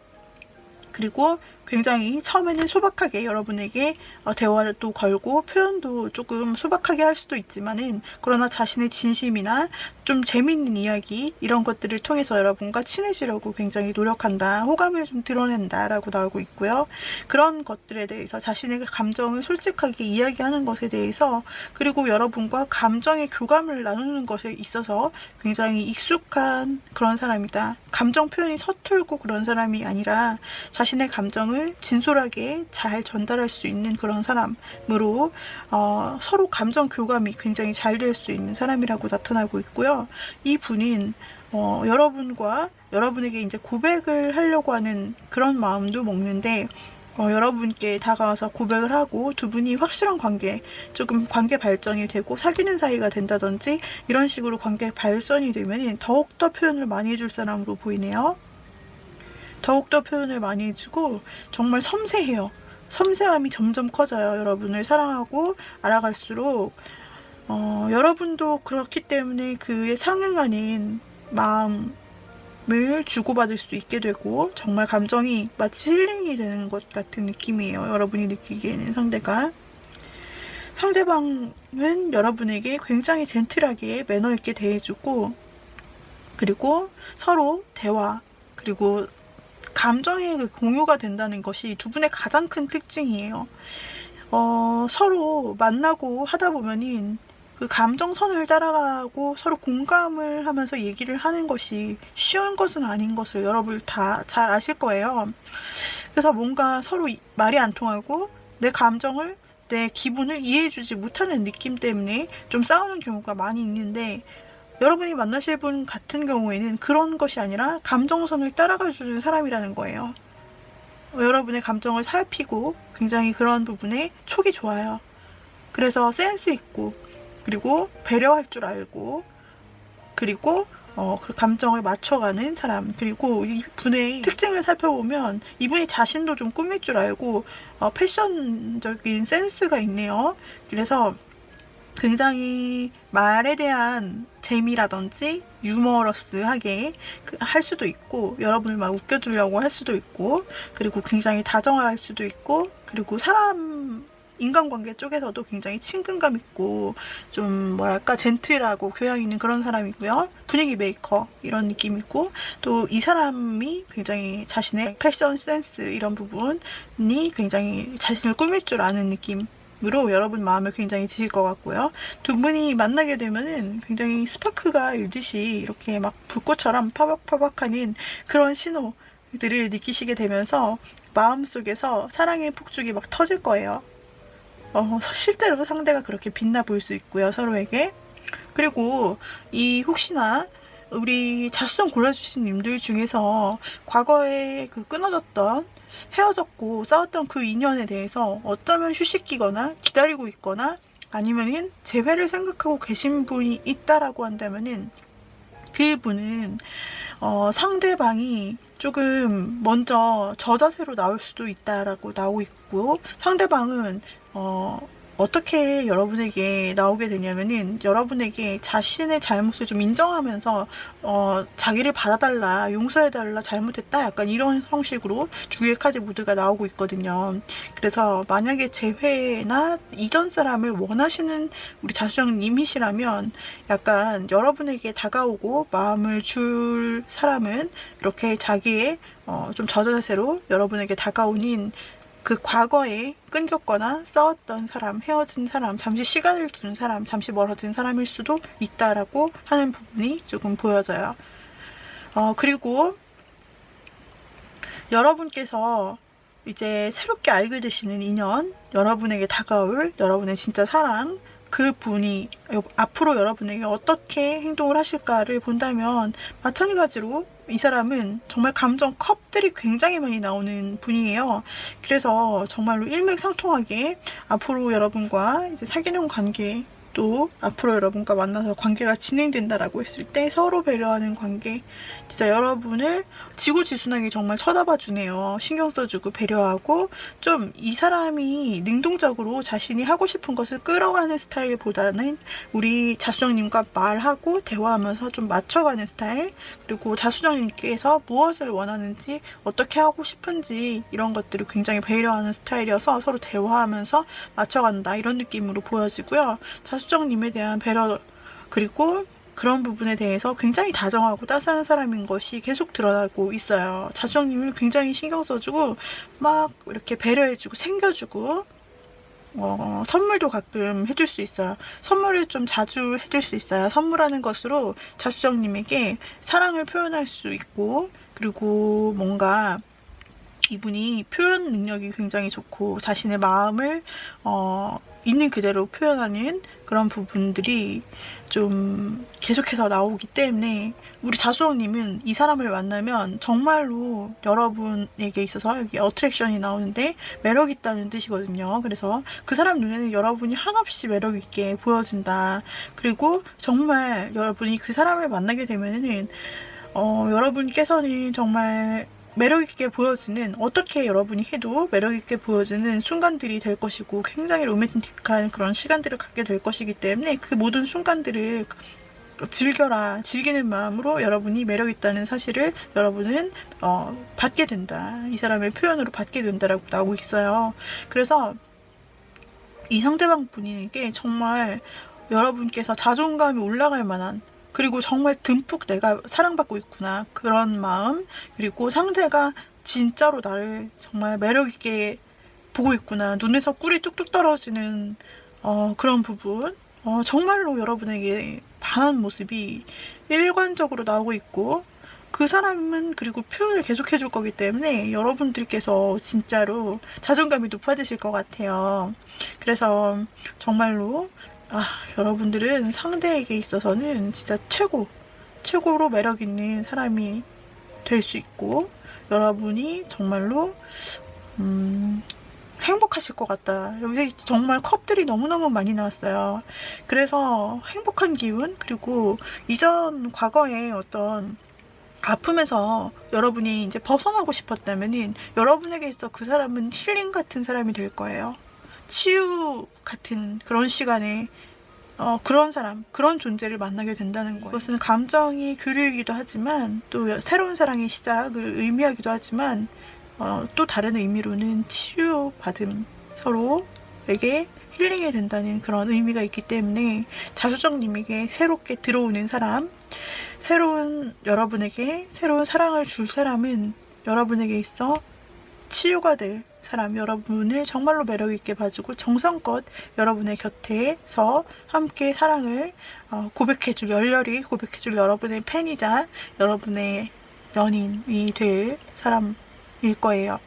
Speaker 1: 그리고 굉장히 처음에는 소박하게 여러분에게 대화를 또 걸고 표현도 조금 소박하게 할 수도 있지만은, 그러나 자신의 진심이나 좀 재미있는 이야기 이런 것들을 통해서 여러분과 친해지려고 굉장히 노력한다, 호감을 좀 드러낸다 라고 나오고 있고요. 그런 것들에 대해서 자신의 감정을 솔직하게 이야기하는 것에 대해서, 그리고 여러분과 감정의 교감을 나누는 것에 있어서 굉장히 익숙한 그런 사람이다. 감정 표현이 서툴고 그런 사람이 아니라 자신의 감정을 진솔하게 잘 전달할 수 있는 그런 사람으로 서로 감정 교감이 굉장히 잘 될 수 있는 사람이라고 나타나고 있고요. 이 분인 여러분과 여러분에게 이제 고백을 하려고 하는 그런 마음도 먹는데, 여러분께 다가와서 고백을 하고 두 분이 확실한 관계, 조금 관계 발전이 되고 사귀는 사이가 된다든지 이런 식으로 관계 발전이 되면 더욱더 표현을 많이 해줄 사람으로 보이네요. 더욱더 표현을 많이 해주고 정말 섬세해요. 섬세함이 점점 커져요. 여러분을 사랑하고 알아갈수록 여러분도 그렇기 때문에 그에 상응하는 마음을 주고받을 수 있게 되고, 정말 감정이 마치 힐링이 되는 것 같은 느낌이에요. 여러분이 느끼기에는 상대방은 여러분에게 굉장히 젠틀하게 매너 있게 대해주고, 그리고 서로 대화, 그리고 감정의 공유가 된다는 것이 두 분의 가장 큰 특징이에요. 서로 만나고 하다 보면은 그 감정선을 따라가고 서로 공감을 하면서 얘기를 하는 것이 쉬운 것은 아닌 것을 여러분 다 잘 아실 거예요. 그래서 뭔가 서로 말이 안 통하고 내 감정을, 내 기분을 이해해주지 못하는 느낌 때문에 좀 싸우는 경우가 많이 있는데, 여러분이 만나실 분 같은 경우에는 그런 것이 아니라 감정선을 따라가주는 사람이라는 거예요. 여러분의 감정을 살피고 굉장히 그런 부분에 촉이 좋아요. 그래서 센스 있고, 그리고 배려할 줄 알고, 그리고 그 감정을 맞춰가는 사람. 그리고 이분의 특징을 살펴보면 이분이 자신도 좀 꾸밀 줄 알고 패션적인 센스가 있네요. 그래서 굉장히 말에 대한 재미라든지 유머러스하게 할 수도 있고, 여러분을 막 웃겨주려고 할 수도 있고, 그리고 굉장히 다정할 수도 있고, 그리고 인간관계 쪽에서도 굉장히 친근감 있고 좀 뭐랄까 젠틀하고 교양 있는 그런 사람이고요. 분위기 메이커 이런 느낌이고, 또 이 사람이 굉장히 자신의 패션 센스 이런 부분이 굉장히 자신을 꾸밀 줄 아는 느낌으로 여러분 마음을 굉장히 드실 것 같고요. 두 분이 만나게 되면은 굉장히 스파크가 일듯이 이렇게 막 불꽃처럼 파박파박하는 그런 신호들을 느끼시게 되면서 마음속에서 사랑의 폭죽이 막 터질 거예요. 실제로 상대가 그렇게 빛나 보일 수 있고요, 서로에게. 그리고 혹시나 우리 자수성 골라주신 님들 중에서 과거에 그 끊어졌던, 헤어졌고 싸웠던 그 인연에 대해서 어쩌면 휴식기거나 기다리고 있거나 아니면은 재회를 생각하고 계신 분이 있다라고 한다면은, 그분은 상대방이 조금 먼저 저자세로 나올 수도 있다라고 나오고 있고, 상대방은 어떻게 여러분에게 나오게 되냐면은, 여러분에게 자신의 잘못을 좀 인정하면서 자기를 받아달라, 용서해달라, 잘못했다, 약간 이런 형식으로 두 개의 카드 모두가 나오고 있거든요. 그래서 만약에 재회나 이전 사람을 원하시는 우리 자수정님이시라면, 약간 여러분에게 다가오고 마음을 줄 사람은 이렇게 자기의 좀 저자세로 여러분에게 다가오는 그 과거에 끊겼거나 싸웠던 사람, 헤어진 사람, 잠시 시간을 두는 사람, 잠시 멀어진 사람일 수도 있다라고 하는 부분이 조금 보여져요. 그리고 여러분께서 이제 새롭게 알게 되시는 인연, 여러분에게 다가올 여러분의 진짜 사랑, 그 분이 앞으로 여러분에게 어떻게 행동을 하실까를 본다면, 마찬가지로 이 사람은 정말 감정 컵들이 굉장히 많이 나오는 분이에요. 그래서 정말로 일맥상통하게 앞으로 여러분과 이제 사귀는 관계도 또 앞으로 여러분과 만나서 관계가 진행된다라고 했을 때 서로 배려하는 관계, 진짜 여러분을 지고지순하게 정말 쳐다봐 주네요. 신경 써주고 배려하고, 좀 이 사람이 능동적으로 자신이 하고 싶은 것을 끌어가는 스타일보다는 우리 자수정님과 말하고 대화하면서 좀 맞춰가는 스타일, 그리고 자수정님께서 무엇을 원하는지, 어떻게 하고 싶은지 이런 것들을 굉장히 배려하는 스타일이어서 서로 대화하면서 맞춰간다, 이런 느낌으로 보여지고요. 자수정님에 대한 배려, 그리고 그런 부분에 대해서 굉장히 다정하고 따스한 사람인 것이 계속 드러나고 있어요. 자수정님을 굉장히 신경 써주고 막 이렇게 배려해주고 챙겨주고, 선물도 가끔 해줄 수 있어요. 선물을 좀 자주 해줄 수 있어요. 선물하는 것으로 자수정님에게 사랑을 표현할 수 있고, 그리고 뭔가 이분이 표현 능력이 굉장히 좋고 자신의 마음을 있는 그대로 표현하는 그런 부분들이 좀 계속해서 나오기 때문에 우리 자수정님은 이 사람을 만나면 정말로 여러분에게 있어서, 여기 어트랙션이 나오는데 매력 있다는 뜻이거든요. 그래서 그 사람 눈에는 여러분이 한없이 매력 있게 보여진다. 그리고 정말 여러분이 그 사람을 만나게 되면은 여러분께서는 정말 매력있게 보여지는, 어떻게 여러분이 해도 매력있게 보여지는 순간들이 될 것이고, 굉장히 로맨틱한 그런 시간들을 갖게 될 것이기 때문에 그 모든 순간들을 즐겨라, 즐기는 마음으로 여러분이 매력있다는 사실을 여러분은 받게 된다. 이 사람의 표현으로 받게 된다라고 나오고 있어요. 그래서 이 상대방 분에게 정말 여러분께서 자존감이 올라갈 만한, 그리고 정말 듬뿍 내가 사랑받고 있구나, 그런 마음, 그리고 상대가 진짜로 나를 정말 매력있게 보고 있구나, 눈에서 꿀이 뚝뚝 떨어지는 그런 부분, 정말로 여러분에게 반한 모습이 일관적으로 나오고 있고, 그 사람은 그리고 표현을 계속 해줄 거기 때문에 여러분들께서 진짜로 자존감이 높아지실 것 같아요. 그래서 정말로 여러분들은 상대에게 있어서는 진짜 최고로 매력 있는 사람이 될 수 있고, 여러분이 정말로 행복하실 것 같다. 여기 정말 컵들이 너무너무 많이 나왔어요. 그래서 행복한 기운, 그리고 이전 과거에 어떤 아픔에서 여러분이 이제 벗어나고 싶었다면은 여러분에게 있어 그 사람은 힐링 같은 사람이 될 거예요. 치유 같은 그런 시간에 그런 사람, 그런 존재를 만나게 된다는 거예요. 그것은 감정이 교류이기도 하지만, 또 새로운 사랑의 시작을 의미하기도 하지만, 또 다른 의미로는 치유받음, 서로에게 힐링이 된다는 그런 의미가 있기 때문에 자수정님에게 새롭게 들어오는 사람, 새로운 여러분에게 새로운 사랑을 줄 사람은 여러분에게 있어 치유가 될 사람, 여러분을 정말로 매력있게 봐주고 정성껏 여러분의 곁에서 함께 사랑을 고백해줄, 열렬히 고백해줄 여러분의 팬이자 여러분의 연인이 될 사람일 거예요.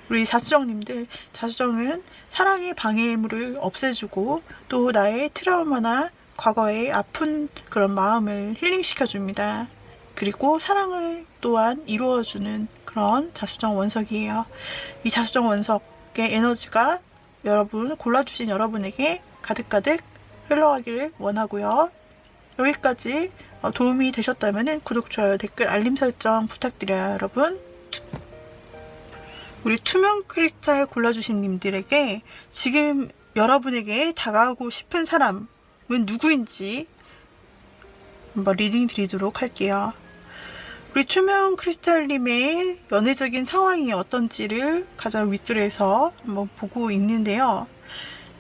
Speaker 1: 우리 자수정님들, 자수정은 사랑의 방해물을 없애주고 또 나의 트라우마나 과거의 아픈 그런 마음을 힐링시켜줍니다. 그리고 사랑을 또한 이루어주는 그런 자수정 원석이에요. 이 자수정 원석의 에너지가 여러분, 골라주신 여러분에게 가득가득 흘러가기를 원하고요. 여기까지 도움이 되셨다면 구독, 좋아요, 댓글, 알림 설정 부탁드려요, 여러분. 우리 투명 크리스탈 골라주신 님들에게 지금 여러분에게 다가오고 싶은 사람은 누구인지 한번 리딩 드리도록 할게요. 우리 투명 크리스탈님의 연애적인 상황이 어떤지를 가장 윗줄에서 한번 보고 있는데요.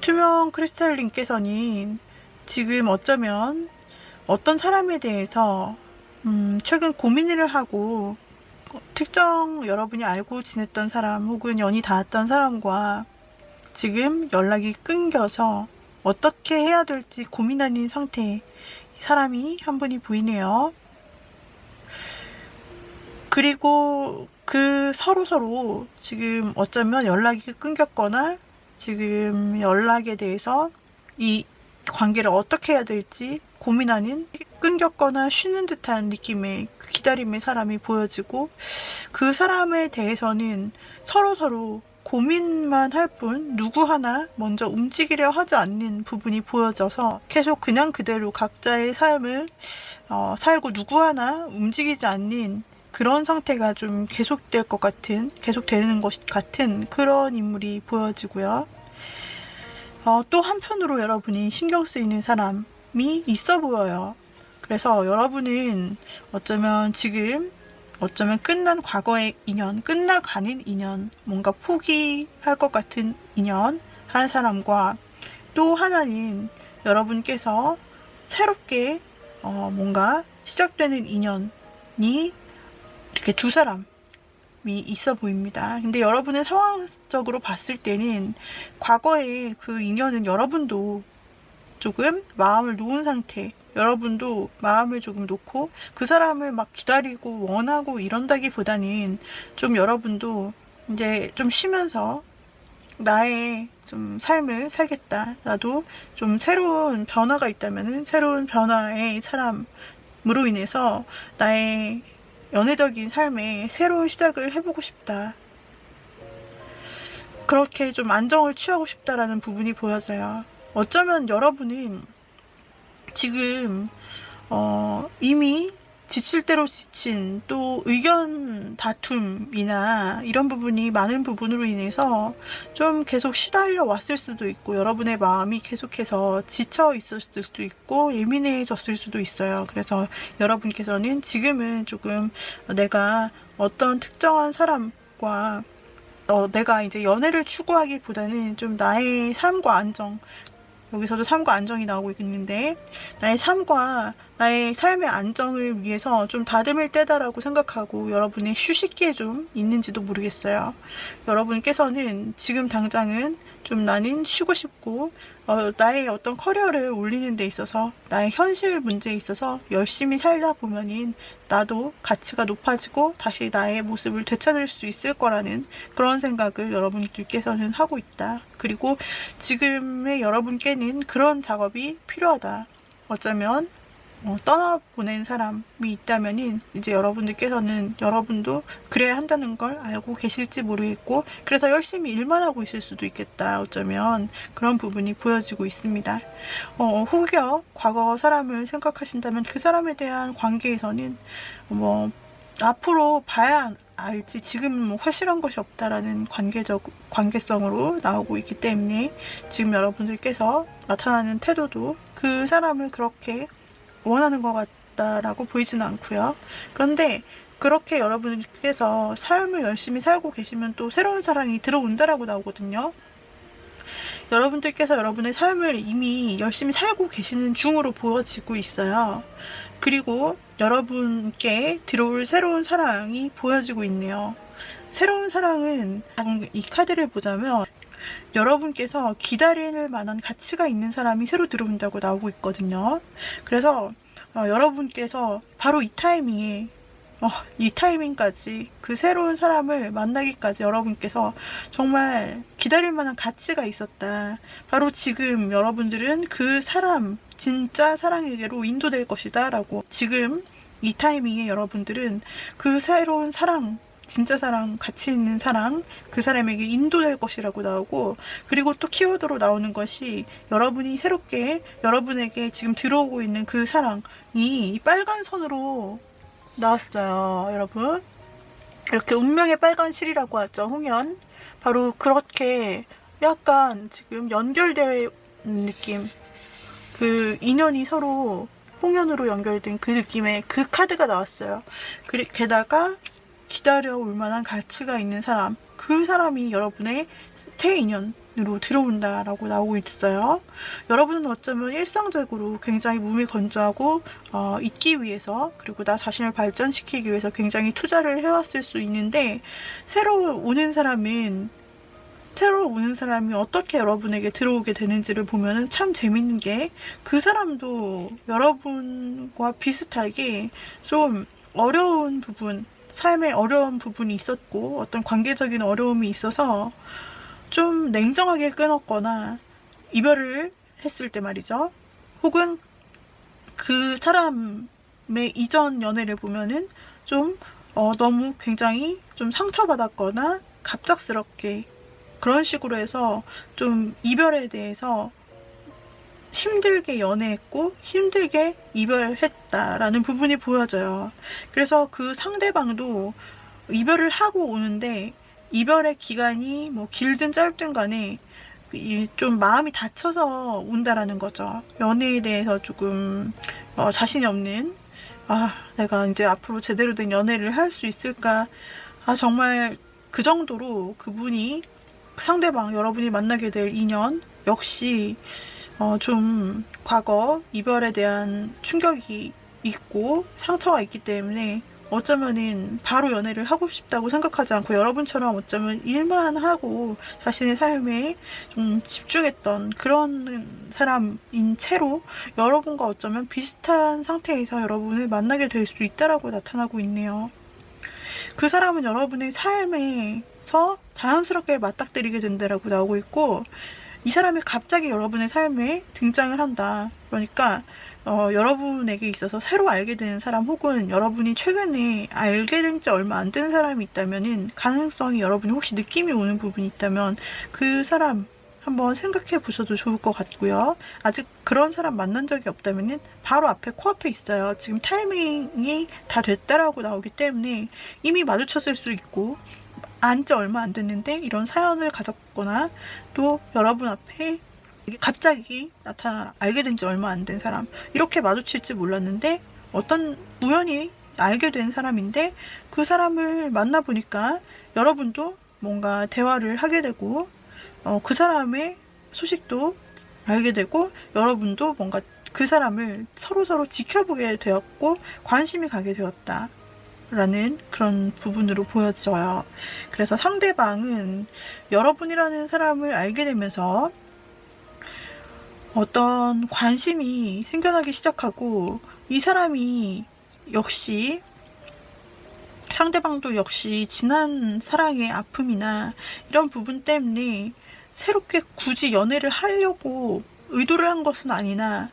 Speaker 1: 투명 크리스탈님께서는 지금 어쩌면 어떤 사람에 대해서 최근 고민을 하고, 특정 여러분이 알고 지냈던 사람 혹은 연이 닿았던 사람과 지금 연락이 끊겨서 어떻게 해야 될지 고민하는 상태의 사람이 한 분이 보이네요. 그리고 그 서로 지금 어쩌면 연락이 끊겼거나 지금 연락에 대해서 이 관계를 어떻게 해야 될지 고민하는, 끊겼거나 쉬는 듯한 느낌의 기다림의 사람이 보여지고, 그 사람에 대해서는 서로 고민만 할 뿐 누구 하나 먼저 움직이려 하지 않는 부분이 보여져서 계속 그냥 그대로 각자의 삶을 살고 누구 하나 움직이지 않는 그런 상태가 좀 계속될 것 같은, 계속되는 것 같은 그런 인물이 보여지고요. 또 한편으로 여러분이 신경 쓰이는 사람이 있어 보여요. 그래서 여러분은 어쩌면 끝난 과거의 인연, 끝나가는 인연, 뭔가 포기할 것 같은 인연 한 사람과, 또 하나는 여러분께서 새롭게 뭔가 시작되는 인연이, 이렇게 두 사람이 있어 보입니다. 근데 여러분의 상황적으로 봤을 때는 과거의 그 인연은 여러분도 조금 마음을 놓은 상태, 여러분도 마음을 조금 놓고 그 사람을 막 기다리고 원하고 이런다기보다는 좀 여러분도 이제 좀 쉬면서 나의 좀 삶을 살겠다. 나도 좀 새로운 변화가 있다면은 새로운 변화의 사람으로 인해서 나의 연애적인 삶에 새로운 시작을 해보고 싶다. 그렇게 좀 안정을 취하고 싶다라는 부분이 보여져요. 어쩌면 여러분은 지금 이미 지칠 대로 지친, 또 의견 다툼이나 이런 부분이 많은 부분으로 인해서 좀 계속 시달려 왔을 수도 있고, 여러분의 마음이 계속해서 지쳐 있었을 수도 있고 예민해졌을 수도 있어요. 그래서 여러분께서는 지금은 조금 내가 어떤 특정한 사람과 내가 이제 연애를 추구하기보다는 좀 나의 삶과 안정, 여기서도 삶과 안정이 나오고 있는데, 나의 삶과 나의 삶의 안정을 위해서 좀 다듬을 때다라고 생각하고 여러분의 휴식기에 좀 있는지도 모르겠어요. 여러분께서는 지금 당장은 좀 나는 쉬고 싶고, 나의 어떤 커리어를 올리는 데 있어서, 나의 현실 문제에 있어서 열심히 살다 보면은 나도 가치가 높아지고 다시 나의 모습을 되찾을 수 있을 거라는 그런 생각을 여러분들께서는 하고 있다. 그리고 지금의 여러분께는 그런 작업이 필요하다. 어쩌면 떠나보낸 사람이 있다면은 이제 여러분도 그래야 한다는 걸 알고 계실지 모르겠고, 그래서 열심히 일만 하고 있을 수도 있겠다. 어쩌면 그런 부분이 보여지고 있습니다. 혹여 과거 사람을 생각하신다면 그 사람에 대한 관계에서는 앞으로 봐야 알지 지금은 확실한 것이 없다라는 관계성으로 나오고 있기 때문에, 지금 여러분들께서 나타나는 태도도 그 사람을 그렇게 원하는 것 같다라고 보이지는 않고요. 그런데 그렇게 여러분께서 삶을 열심히 살고 계시면 또 새로운 사랑이 들어온다라고 나오거든요. 여러분들께서 여러분의 삶을 이미 열심히 살고 계시는 중으로 보여지고 있어요. 그리고 여러분께 들어올 새로운 사랑이 보여지고 있네요. 새로운 사랑은, 이 카드를 보자면 여러분께서 기다릴 만한 가치가 있는 사람이 새로 들어온다고 나오고 있거든요. 그래서 여러분께서 바로 이 타이밍까지, 그 새로운 사람을 만나기까지 여러분께서 정말 기다릴 만한 가치가 있었다. 바로 지금 여러분들은 그 사람, 진짜 사랑에게로 인도될 것이다 라고, 지금 이 타이밍에 여러분들은 그 새로운 사랑, 진짜 사랑, 가치 있는 사랑, 그 사람에게 인도될 것이라고 나오고, 그리고 또 키워드로 나오는 것이 여러분이 새롭게 여러분에게 지금 들어오고 있는 그 사랑이 빨간 선으로 나왔어요. 여러분, 이렇게 운명의 빨간 실이라고 하죠. 홍연. 바로 그렇게 약간 지금 연결된 느낌, 그 인연이 서로 홍연으로 연결된 그 느낌의 그 카드가 나왔어요. 게다가 기다려올 만한 가치가 있는 사람, 그 사람이 여러분의 새 인연으로 들어온다라고 나오고 있어요. 여러분은 어쩌면 일상적으로 굉장히 몸이 건조하고 있기 위해서, 그리고 나 자신을 발전시키기 위해서 굉장히 투자를 해왔을 수 있는데, 새로 오는 사람이 어떻게 여러분에게 들어오게 되는지를 보면은 참 재밌는 게, 그 사람도 여러분과 비슷하게 좀 어려운 부분, 삶에 어려운 부분이 있었고, 어떤 관계적인 어려움이 있어서 좀 냉정하게 끊었거나 이별을 했을 때 말이죠. 혹은 그 사람의 이전 연애를 보면은 좀 너무 굉장히 좀 상처받았거나 갑작스럽게 그런 식으로 해서 좀 이별에 대해서 힘들게 연애했고 힘들게 이별했다라는 부분이 보여져요. 그래서 그 상대방도 이별을 하고 오는데 이별의 기간이 뭐 길든 짧든 간에 좀 마음이 다쳐서 온다라는 거죠. 연애에 대해서 조금 자신이 없는, 내가 이제 앞으로 제대로 된 연애를 할 수 있을까, 정말 그 정도로 그분이 상대방, 여러분이 만나게 될 인연 역시 좀 과거 이별에 대한 충격이 있고 상처가 있기 때문에 어쩌면은 바로 연애를 하고 싶다고 생각하지 않고 여러분처럼 어쩌면 일만 하고 자신의 삶에 좀 집중했던 그런 사람인 채로 여러분과 어쩌면 비슷한 상태에서 여러분을 만나게 될 수 있다라고 나타나고 있네요. 그 사람은 여러분의 삶에서 자연스럽게 맞닥뜨리게 된다라고 나오고 있고, 이 사람이 갑자기 여러분의 삶에 등장을 한다. 그러니까 여러분에게 있어서 새로 알게 되는 사람, 혹은 여러분이 최근에 알게 된 지 얼마 안 된 사람이 있다면은, 가능성이 여러분이 혹시 느낌이 오는 부분이 있다면 그 사람 한번 생각해 보셔도 좋을 것 같고요. 아직 그런 사람 만난 적이 없다면은 바로 앞에, 코앞에 있어요. 지금 타이밍이 다 됐다라고 나오기 때문에 이미 마주쳤을 수 있고, 안지 얼마 안 됐는데 이런 사연을 가졌거나, 또 여러분 앞에 갑자기 나타나 알게 된 지 얼마 안 된 사람, 이렇게 마주칠지 몰랐는데 어떤 우연히 알게 된 사람인데, 그 사람을 만나보니까 여러분도 뭔가 대화를 하게 되고, 그 사람의 소식도 알게 되고, 여러분도 뭔가 그 사람을 서로 지켜보게 되었고 관심이 가게 되었다 라는 그런 부분으로 보여져요. 그래서 상대방은 여러분이라는 사람을 알게 되면서 어떤 관심이 생겨나기 시작하고, 이 사람이 역시, 상대방도 역시 지난 사랑의 아픔이나 이런 부분 때문에 새롭게 굳이 연애를 하려고 의도를 한 것은 아니나,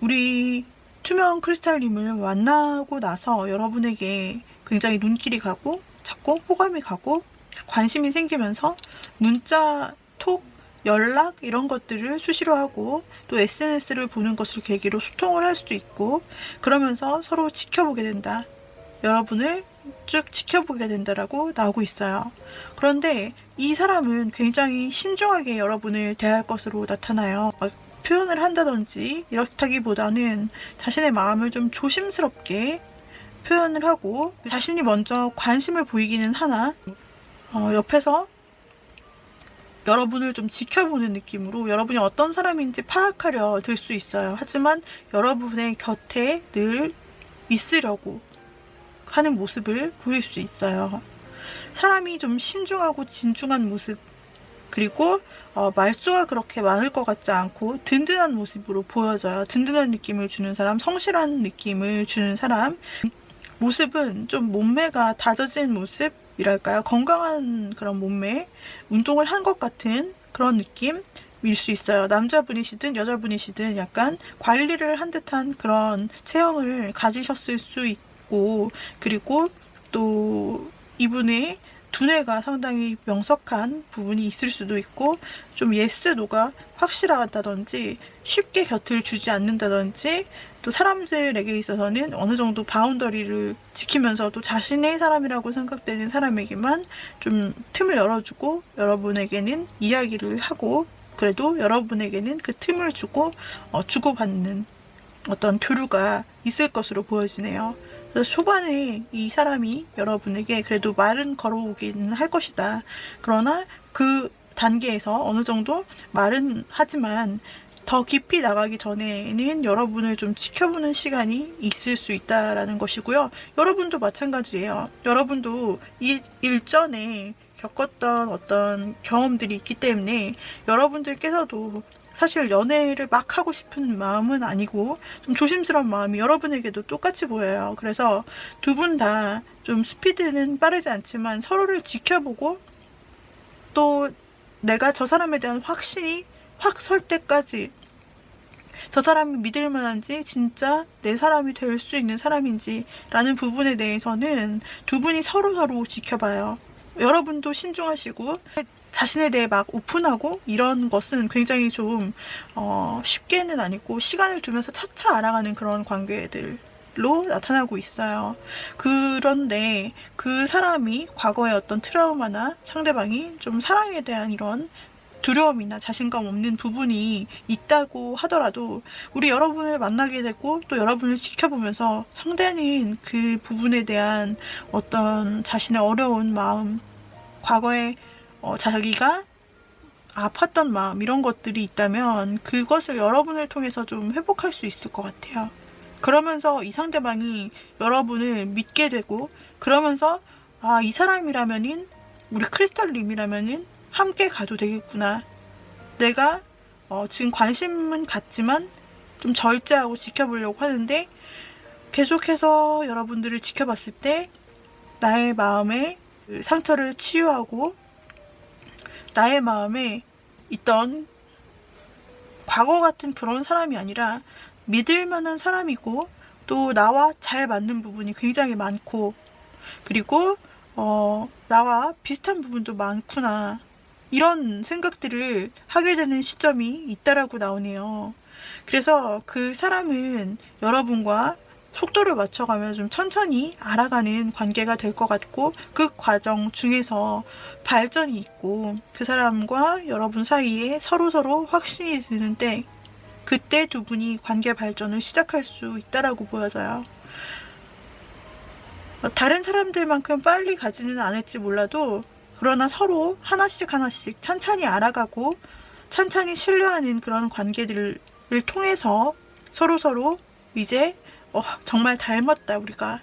Speaker 1: 우리 투명 크리스탈님을 만나고 나서 여러분에게 굉장히 눈길이 가고 자꾸 호감이 가고 관심이 생기면서 문자, 톡, 연락 이런 것들을 수시로 하고, 또 SNS를 보는 것을 계기로 소통을 할 수도 있고, 그러면서 서로 지켜보게 된다. 여러분을 쭉 지켜보게 된다라고 나오고 있어요. 그런데 이 사람은 굉장히 신중하게 여러분을 대할 것으로 나타나요. 표현을 한다든지 이렇다기보다는 자신의 마음을 좀 조심스럽게 표현을 하고, 자신이 먼저 관심을 보이기는 하나 옆에서 여러분을 좀 지켜보는 느낌으로 여러분이 어떤 사람인지 파악하려 들 수 있어요. 하지만 여러분의 곁에 늘 있으려고 하는 모습을 보일 수 있어요. 사람이 좀 신중하고 진중한 모습, 그리고 말수가 그렇게 많을 것 같지 않고 든든한 모습으로 보여져요. 든든한 느낌을 주는 사람, 성실한 느낌을 주는 사람. 모습은 좀 몸매가 다져진 모습이랄까요? 건강한 그런 몸매, 운동을 한 것 같은 그런 느낌일 수 있어요. 남자분이시든 여자분이시든 약간 관리를 한 듯한 그런 체형을 가지셨을 수 있고, 그리고 또 이분의 두뇌가 상당히 명석한 부분이 있을 수도 있고, 좀 예스노가 확실하다든지 쉽게 곁을 주지 않는다든지, 또 사람들에게 있어서는 어느 정도 바운더리를 지키면서도 자신의 사람이라고 생각되는 사람에게만 좀 틈을 열어주고, 여러분에게는 이야기를 하고, 그래도 여러분에게는 그 틈을 주고 주고받는 어떤 교류가 있을 것으로 보여지네요. 그래서 초반에 이 사람이 여러분에게 그래도 말은 걸어오기는 할 것이다. 그러나 그 단계에서 어느 정도 말은 하지만 더 깊이 나가기 전에는 여러분을 좀 지켜보는 시간이 있을 수 있다라는 것이고요. 여러분도 마찬가지예요. 여러분도 이 일전에 겪었던 어떤 경험들이 있기 때문에 여러분들께서도 사실 연애를 막 하고 싶은 마음은 아니고 좀 조심스러운 마음이 여러분에게도 똑같이 보여요. 그래서 두 분 다 좀 스피드는 빠르지 않지만 서로를 지켜보고, 또 내가 저 사람에 대한 확신이 확 설 때까지, 저 사람이 믿을 만한지, 진짜 내 사람이 될 수 있는 사람인지 라는 부분에 대해서는 두 분이 서로 지켜봐요. 여러분도 신중하시고, 자신에 대해 막 오픈하고 이런 것은 굉장히 좀 쉽게는 아니고 시간을 두면서 차차 알아가는 그런 관계들로 나타나고 있어요. 그런데 그 사람이 과거의 어떤 트라우마나 상대방이 좀 사랑에 대한 이런 두려움이나 자신감 없는 부분이 있다고 하더라도 우리 여러분을 만나게 되고 또 여러분을 지켜보면서 상대는 그 부분에 대한 어떤 자신의 어려운 마음, 과거에 자기가 아팠던 마음 이런 것들이 있다면 그것을 여러분을 통해서 좀 회복할 수 있을 것 같아요. 그러면서 이 상대방이 여러분을 믿게 되고 그러면서 아, 이 사람이라면은 우리 크리스탈님이라면은 함께 가도 되겠구나. 내가 지금 관심은 갖지만 좀 절제하고 지켜보려고 하는데 계속해서 여러분들을 지켜봤을 때 나의 마음에 그 상처를 치유하고 나의 마음에 있던 과거 같은 그런 사람이 아니라 믿을 만한 사람이고 또 나와 잘 맞는 부분이 굉장히 많고 그리고 나와 비슷한 부분도 많구나 이런 생각들을 하게 되는 시점이 있다라고 나오네요. 그래서 그 사람은 여러분과 속도를 맞춰가며 좀 천천히 알아가는 관계가 될 것 같고 그 과정 중에서 발전이 있고 그 사람과 여러분 사이에 서로서로 확신이 드는데 그때 두 분이 관계 발전을 시작할 수 있다라고 보여져요. 다른 사람들만큼 빨리 가지는 않을지 몰라도 그러나 서로 하나씩 하나씩 찬찬히 알아가고 찬찬히 신뢰하는 그런 관계들을 통해서 서로서로 이제 정말 닮았다 우리가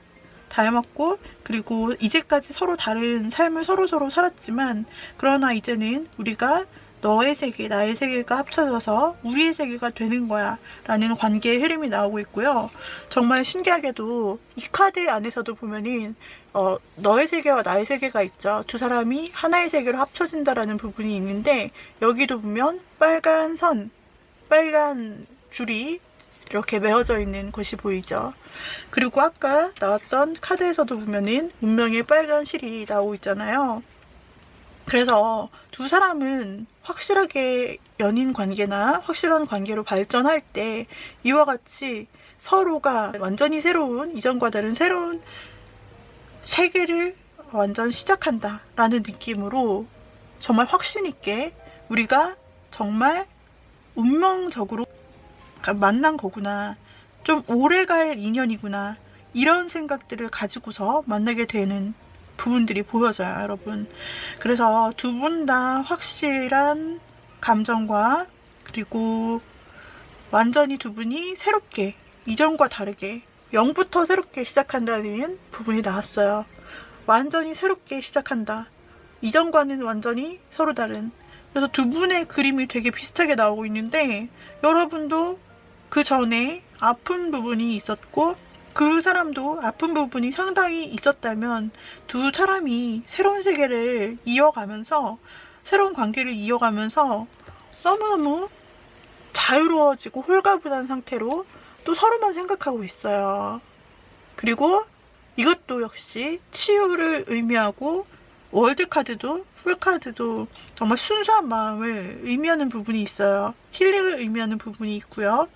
Speaker 1: 닮았고 그리고 이제까지 서로 다른 삶을 서로서로 살았지만 그러나 이제는 우리가 너의 세계, 나의 세계가 합쳐져서 우리의 세계가 되는 거야 라는 관계의 흐름이 나오고 있고요. 정말 신기하게도 이 카드 안에서도 보면은 너의 세계와 나의 세계가 있죠. 두 사람이 하나의 세계로 합쳐진다라는 부분이 있는데 여기도 보면 빨간 선, 빨간 줄이 이렇게 메어져 있는 것이 보이죠. 그리고 아까 나왔던 카드에서도 보면은 운명의 빨간 실이 나오고 있잖아요. 그래서 두 사람은 확실하게 연인 관계나 확실한 관계로 발전할 때 이와 같이 서로가 완전히 새로운 이전과 다른 새로운 세계를 완전 시작한다 라는 느낌으로 정말 확신 있게 우리가 정말 운명적으로 만난 거구나 좀 오래갈 인연이구나 이런 생각들을 가지고서 만나게 되는 부분들이 보여져요, 여러분. 그래서 두 분 다 확실한 감정과 그리고 완전히 두 분이 새롭게 이전과 다르게 0부터 새롭게 시작한다는 부분이 나왔어요. 완전히 새롭게 시작한다. 이전과는 완전히 서로 다른. 그래서 두 분의 그림이 되게 비슷하게 나오고 있는데 여러분도 그 전에 아픈 부분이 있었고 그 사람도 아픈 부분이 상당히 있었다면 두 사람이 새로운 세계를 이어가면서 새로운 관계를 이어가면서 너무너무 자유로워지고 홀가분한 상태로 또 서로만 생각하고 있어요. 그리고 이것도 역시 치유를 의미하고 월드카드도 풀카드도 정말 순수한 마음을 의미하는 부분이 있어요. 힐링을 의미하는 부분이 있고요.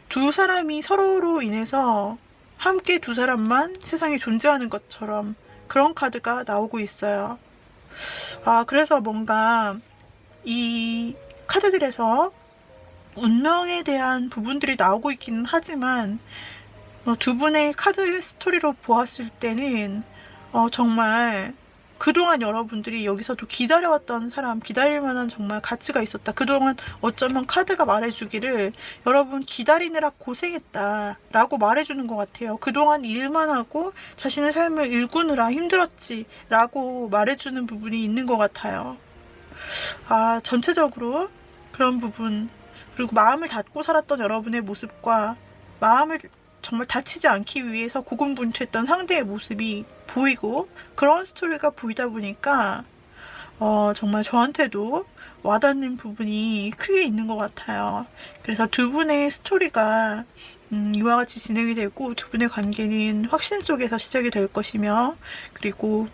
Speaker 1: 두 사람이 서로로 인해서 함께 두 사람만 세상에 존재하는 것처럼 그런 카드가 나오고 있어요. 그래서 뭔가 이 카드들에서 운명에 대한 부분들이 나오고 있기는 하지만 두 분의 카드 스토리로 보았을 때는 정말 그동안 여러분들이 여기서도 기다려왔던 사람, 기다릴 만한 정말 가치가 있었다. 그동안 어쩌면 카드가 말해주기를 여러분 기다리느라 고생했다 라고 말해주는 것 같아요. 그동안 일만 하고 자신의 삶을 일구느라 힘들었지 라고 말해주는 부분이 있는 것 같아요. 전체적으로 그런 부분 그리고 마음을 닫고 살았던 여러분의 모습과 마음을 정말 다치지 않기 위해서 고군분투했던 상대의 모습이 보이고 그런 스토리가 보이다 보니까 정말 저한테도 와닿는 부분이 크게 있는 것 같아요. 그래서 두 분의 스토리가 이와 같이 진행이 되고 두 분의 관계는 확신 속에서 시작이 될 것이며 그리고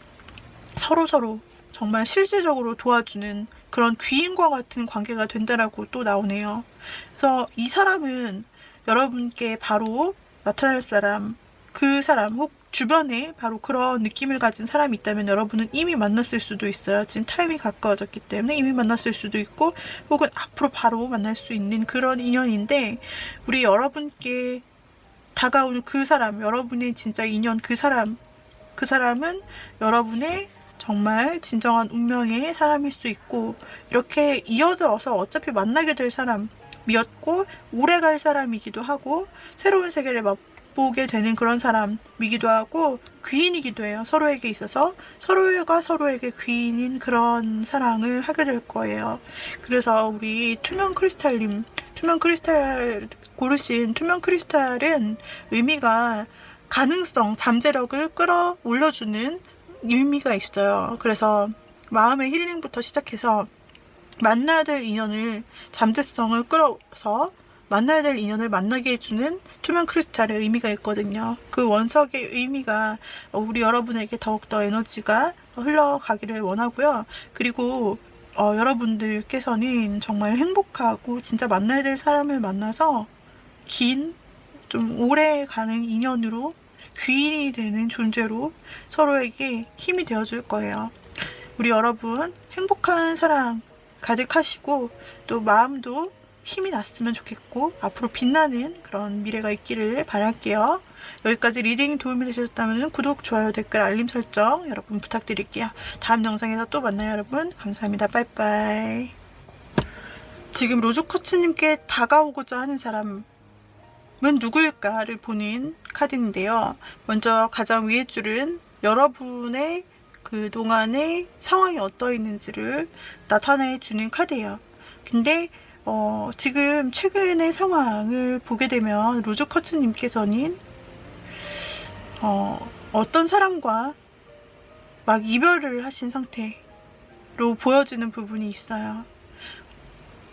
Speaker 1: 서로서로 정말 실질적으로 도와주는 그런 귀인과 같은 관계가 된다라고 또 나오네요. 그래서 이 사람은 여러분께 바로 나타날 사람, 그 사람 혹 주변에 바로 그런 느낌을 가진 사람이 있다면 여러분은 이미 만났을 수도 있어요. 지금 타임이 가까워졌기 때문에 이미 만났을 수도 있고 혹은 앞으로 바로 만날 수 있는 그런 인연인데, 우리 여러분께 다가오는 그 사람, 여러분의 진짜 인연 그 사람은 여러분의 정말 진정한 운명의 사람일 수 있고, 이렇게 이어져서 어차피 만나게 될 사람이었고 오래 갈 사람이기도 하고 새로운 세계를 맛보게 되는 그런 사람이기도 하고 귀인이기도 해요. 서로에게 있어서 서로가 서로에게 귀인인 그런 사랑을 하게 될 거예요. 그래서 우리 투명 크리스탈님, 투명 크리스탈 고르신 투명 크리스탈은 의미가 가능성, 잠재력을 끌어올려주는 의미가 있어요. 그래서 마음의 힐링부터 시작해서 만나야 될 인연을, 잠재성을 끌어서 만나야 될 인연을 만나게 해주는 투명 크리스탈의 의미가 있거든요. 그 원석의 의미가 우리 여러분에게 더욱더 에너지가 흘러가기를 원하고요. 그리고 여러분들께서는 정말 행복하고 진짜 만나야 될 사람을 만나서 긴, 좀 오래 가는 인연으로 귀인이 되는 존재로 서로에게 힘이 되어줄 거예요. 우리 여러분 행복한 사랑 가득하시고 또 마음도 힘이 났으면 좋겠고 앞으로 빛나는 그런 미래가 있기를 바랄게요. 여기까지 리딩이 도움이 되셨다면 구독, 좋아요, 댓글, 알림 설정 여러분 부탁드릴게요. 다음 영상에서 또 만나요 여러분. 감사합니다. 빠이빠이. 지금 로즈코치님께 다가오고자 하는 사람은 누구일까를 보는 카드인데요. 먼저 가장 위에 줄은 여러분의 그동안의 상황이 어떠했는지를 나타내 주는 카드예요. 근데 지금 최근의 상황을 보게 되면 로즈커츠님께서는 어떤 사람과 막 이별을 하신 상태로 보여지는 부분이 있어요.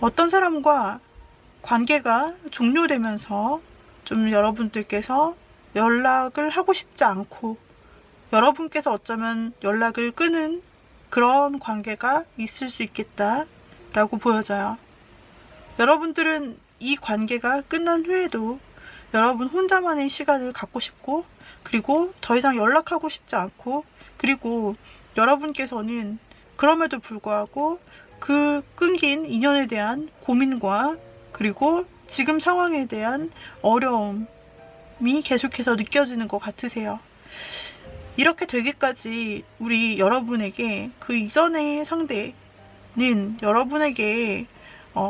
Speaker 1: 어떤 사람과 관계가 종료되면서 좀 여러분들께서 연락을 하고 싶지 않고 여러분께서 어쩌면 연락을 끊은 그런 관계가 있을 수 있겠다라고 보여져요. 여러분들은 이 관계가 끝난 후에도 여러분 혼자만의 시간을 갖고 싶고, 그리고 더 이상 연락하고 싶지 않고, 그리고 여러분께서는 그럼에도 불구하고 그 끊긴 인연에 대한 고민과 그리고 지금 상황에 대한 어려움이 계속해서 느껴지는 것 같으세요. 이렇게 되기까지 우리 여러분에게 그 이전의 상대는 여러분에게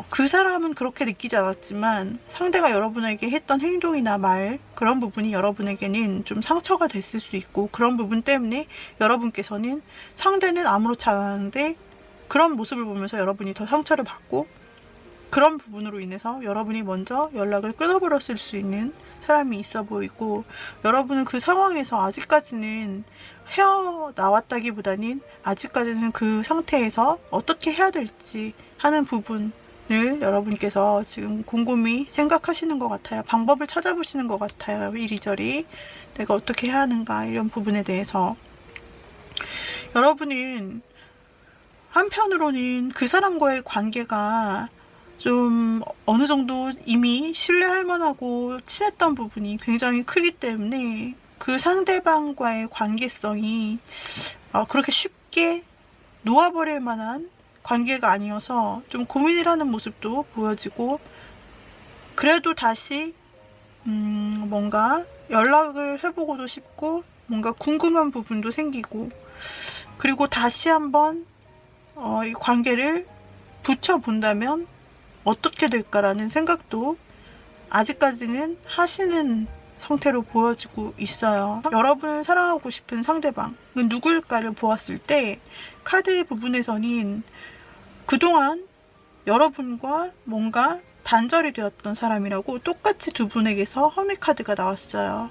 Speaker 1: 그 사람은 그렇게 느끼지 않았지만 상대가 여러분에게 했던 행동이나 말, 그런 부분이 여러분에게는 좀 상처가 됐을 수 있고, 그런 부분 때문에 여러분께서는 상대는 아무렇지 않았는데 그런 모습을 보면서 여러분이 더 상처를 받고, 그런 부분으로 인해서 여러분이 먼저 연락을 끊어버렸을 수 있는 사람이 있어 보이고, 여러분은 그 상황에서 아직까지는 헤어나왔다기보다는 아직까지는 그 상태에서 어떻게 해야 될지 하는 부분을 여러분께서 지금 곰곰이 생각하시는 것 같아요. 방법을 찾아보시는 것 같아요. 이리저리 내가 어떻게 해야 하는가, 이런 부분에 대해서. 여러분은 한편으로는 그 사람과의 관계가 좀 어느 정도 이미 신뢰할 만하고 친했던 부분이 굉장히 크기 때문에 그 상대방과의 관계성이 그렇게 쉽게 놓아버릴 만한 관계가 아니어서 좀 고민을 하는 모습도 보여지고, 그래도 다시 뭔가 연락을 해보고도 싶고 뭔가 궁금한 부분도 생기고, 그리고 다시 한번 이 관계를 붙여본다면 어떻게 될까라는 생각도 아직까지는 하시는 상태로 보여지고 있어요. 여러분을 사랑하고 싶은 상대방은 누구일까를 보았을 때 카드 부분에서는 그동안 여러분과 뭔가 단절이 되었던 사람이라고 똑같이 두 분에게서 허미 카드가 나왔어요.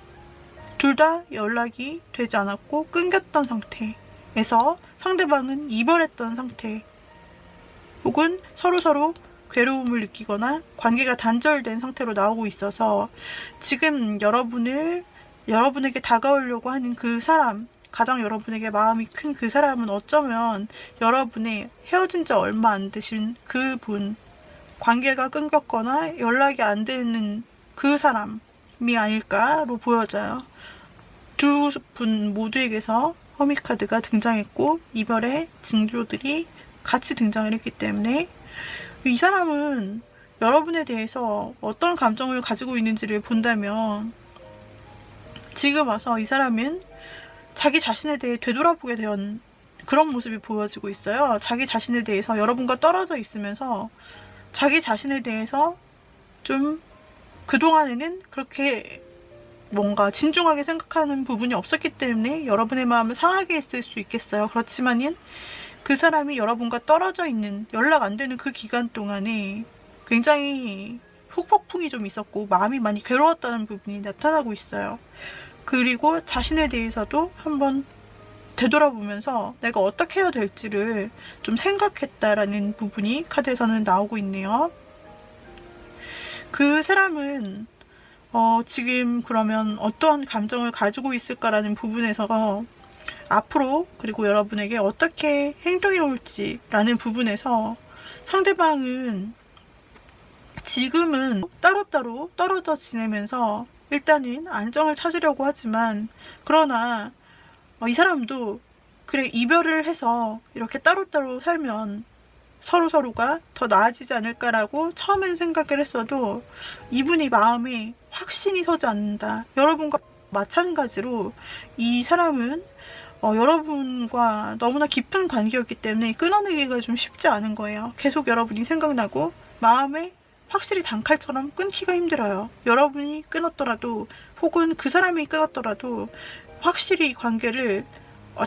Speaker 1: 둘 다 연락이 되지 않았고 끊겼던 상태에서 상대방은 이별했던 상태, 혹은 서로서로 괴로움을 느끼거나 관계가 단절된 상태로 나오고 있어서 지금 여러분에게 다가오려고 하는 그 사람, 가장 여러분에게 마음이 큰 그 사람은 어쩌면 여러분의 헤어진 지 얼마 안 되신 그분, 관계가 끊겼거나 연락이 안 되는 그 사람이 아닐까로 보여져요. 두 분 모두에게서 허미카드가 등장했고 이별의 징조들이 같이 등장을 했기 때문에 이 사람은 여러분에 대해서 어떤 감정을 가지고 있는지를 본다면 지금 와서 이 사람은 자기 자신에 대해 되돌아보게 된 그런 모습이 보여지고 있어요. 자기 자신에 대해서 여러분과 떨어져 있으면서 자기 자신에 대해서 좀 그동안에는 그렇게 뭔가 진중하게 생각하는 부분이 없었기 때문에 여러분의 마음을 상하게 했을 수 있겠어요. 그렇지만은 그 사람이 여러분과 떨어져 있는, 연락 안 되는 그 기간 동안에 굉장히 후폭풍이 좀 있었고 마음이 많이 괴로웠다는 부분이 나타나고 있어요. 그리고 자신에 대해서도 한번 되돌아보면서 내가 어떻게 해야 될지를 좀 생각했다라는 부분이 카드에서는 나오고 있네요. 그 사람은 지금 그러면 어떠한 감정을 가지고 있을까라는 부분에서 앞으로 그리고 여러분에게 어떻게 행동해 올지라는 부분에서 상대방은 지금은 따로따로 떨어져 지내면서 일단은 안정을 찾으려고 하지만 그러나 이 사람도 그래 이별을 해서 이렇게 따로따로 살면 서로가 더 나아지지 않을까라고 처음엔 생각을 했어도 이분이 마음에 확신이 서지 않는다. 여러분과 마찬가지로 이 사람은 여러분과 너무나 깊은 관계였기 때문에 끊어내기가 좀 쉽지 않은 거예요. 계속 여러분이 생각나고 마음에 확실히 단칼처럼 끊기가 힘들어요. 여러분이 끊었더라도 혹은 그 사람이 끊었더라도 확실히 이 관계를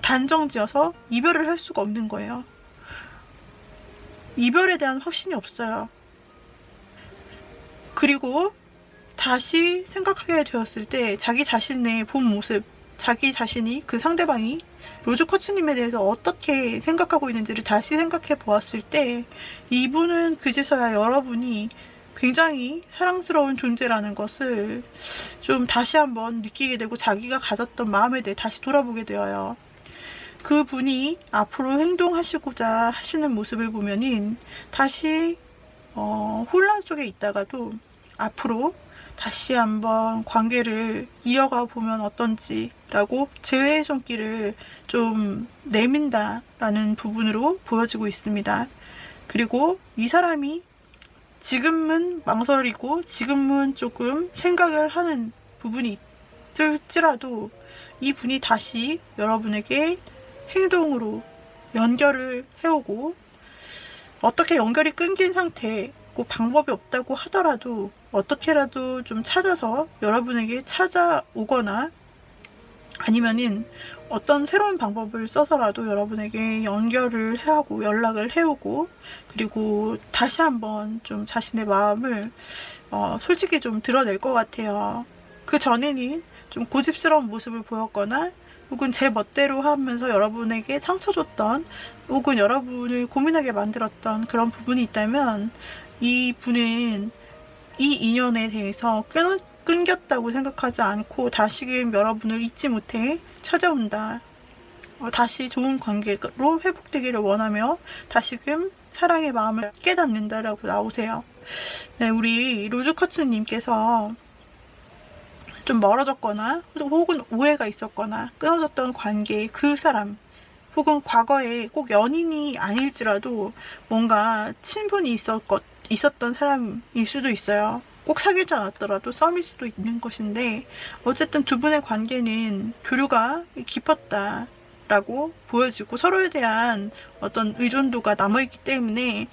Speaker 1: 단정지어서 이별을 할 수가 없는 거예요. 이별에 대한 확신이 없어요. 그리고 다시 생각하게 되었을 때 자기 자신의 본 모습, 자기 자신이 그 상대방이 로즈코치님에 대해서 어떻게 생각하고 있는지를 다시 생각해 보았을 때 이분은 그제서야 여러분이 굉장히 사랑스러운 존재라는 것을 좀 다시 한번 느끼게 되고 자기가 가졌던 마음에 대해 다시 돌아보게 되어요. 그분이 앞으로 행동하시고자 하시는 모습을 보면은 다시 혼란 속에 있다가도 앞으로 다시 한번 관계를 이어가 보면 어떤지라고 제외의 손길을 좀 내민다라는 부분으로 보여지고 있습니다. 그리고 이 사람이 지금은 망설이고 지금은 조금 생각을 하는 부분이 있을지라도 이 분이 다시 여러분에게 행동으로 연결을 해오고 어떻게 연결이 끊긴 상태고 방법이 없다고 하더라도 어떻게라도 좀 찾아서 여러분에게 찾아오거나 아니면은 어떤 새로운 방법을 써서라도 여러분에게 연결을 하고 연락을 해오고 그리고 다시 한번 좀 자신의 마음을 솔직히 좀 드러낼 것 같아요. 그 전에는 좀 고집스러운 모습을 보였거나 혹은 제 멋대로 하면서 여러분에게 상처 줬던 혹은 여러분을 고민하게 만들었던 그런 부분이 있다면 이 분은 이 인연에 대해서 끊겼다고 생각하지 않고 다시금 여러분을 잊지 못해 찾아온다. 다시 좋은 관계로 회복되기를 원하며 다시금 사랑의 마음을 깨닫는다라고 나오세요. 네, 우리 로즈커츠님께서 좀 멀어졌거나 혹은 오해가 있었거나 끊어졌던 관계 그 사람 혹은 과거에 꼭 연인이 아닐지라도 뭔가 친분이 있었던 사람일 수도 있어요. 꼭 사귀지 않았더라도 썸일 수도 있는 것인데 어쨌든 두 분의 관계는 교류가 깊었다라고 보여지고 서로에 대한 어떤 의존도가 남아있기 때문에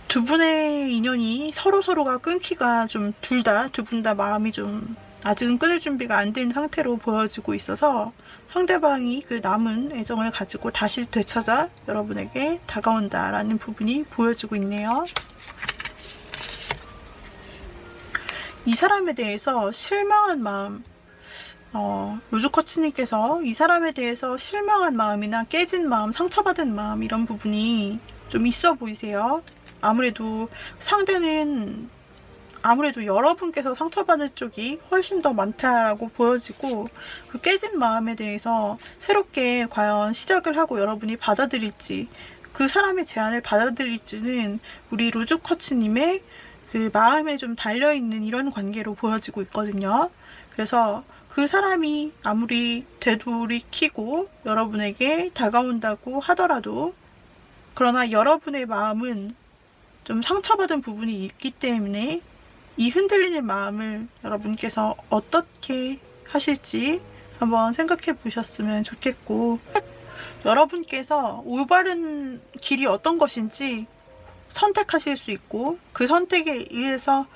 Speaker 1: 두 분의 인연이 서로가 끊기가 좀 두 분 다 마음이 좀 아직은 끊을 준비가 안 된 상태로 보여지고 있어서 상대방이 그 남은 애정을 가지고 다시 되찾아 여러분에게 다가온다라는 부분이 보여지고 있네요. 이 사람에 대해서 실망한 마음, 로즈커츠님께서 이 사람에 대해서 실망한 마음이나 깨진 마음, 상처받은 마음 이런 부분이 좀 있어 보이세요. 아무래도 상대는 아무래도 여러분께서 상처받을 쪽이 훨씬 더 많다라고 보여지고, 그 깨진 마음에 대해서 새롭게 과연 시작을 하고 여러분이 받아들일지, 그 사람의 제안을 받아들일지는 우리 로즈쿼츠님의 그 마음에 좀 달려있는 이런 관계로 보여지고 있거든요. 그래서 그 사람이 아무리 되돌이키고 여러분에게 다가온다고 하더라도, 그러나 여러분의 마음은 좀 상처받은 부분이 있기 때문에 이 흔들리는 마음을 여러분께서 어떻게 하실지 한번 생각해 보셨으면 좋겠고, 여러분께서 올바른 길이 어떤 것인지 선택하실 수 있고, 그 선택에 의해서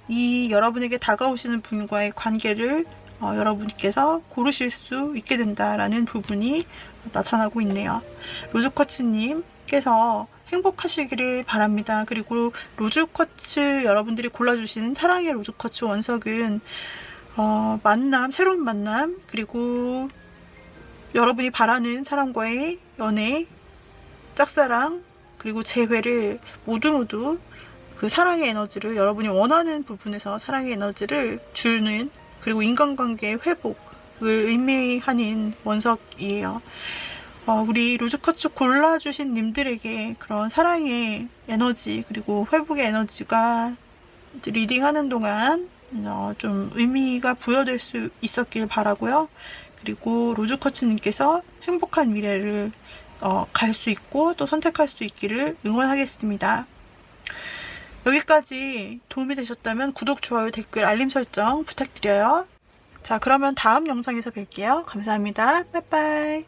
Speaker 1: 이 여러분에게 다가오시는 분과의 관계를 여러분께서 고르실 수 있게 된다라는 부분이 나타나고 있네요. 로즈쿼츠님께서 행복하시기를 바랍니다. 그리고 로즈쿼츠 여러분들이 골라주시는 사랑의 로즈쿼츠 원석은 만남, 새로운 만남, 그리고 여러분이 바라는 사람과의 연애, 짝사랑, 그리고 재회를 모두 그 사랑의 에너지를, 여러분이 원하는 부분에서 사랑의 에너지를 주는, 그리고 인간관계의 회복을 의미하는 원석이에요. 우리 로즈쿼츠 골라주신 님들에게 그런 사랑의 에너지, 그리고 회복의 에너지가 리딩하는 동안 좀 의미가 부여될 수 있었길 바라고요. 그리고 로즈쿼츠님께서 행복한 미래를 갈 수 있고 또 선택할 수 있기를 응원하겠습니다. 여기까지 도움이 되셨다면 구독, 좋아요, 댓글, 알림 설정 부탁드려요. 자, 그러면 다음 영상에서 뵐게요. 감사합니다. 빠이빠이.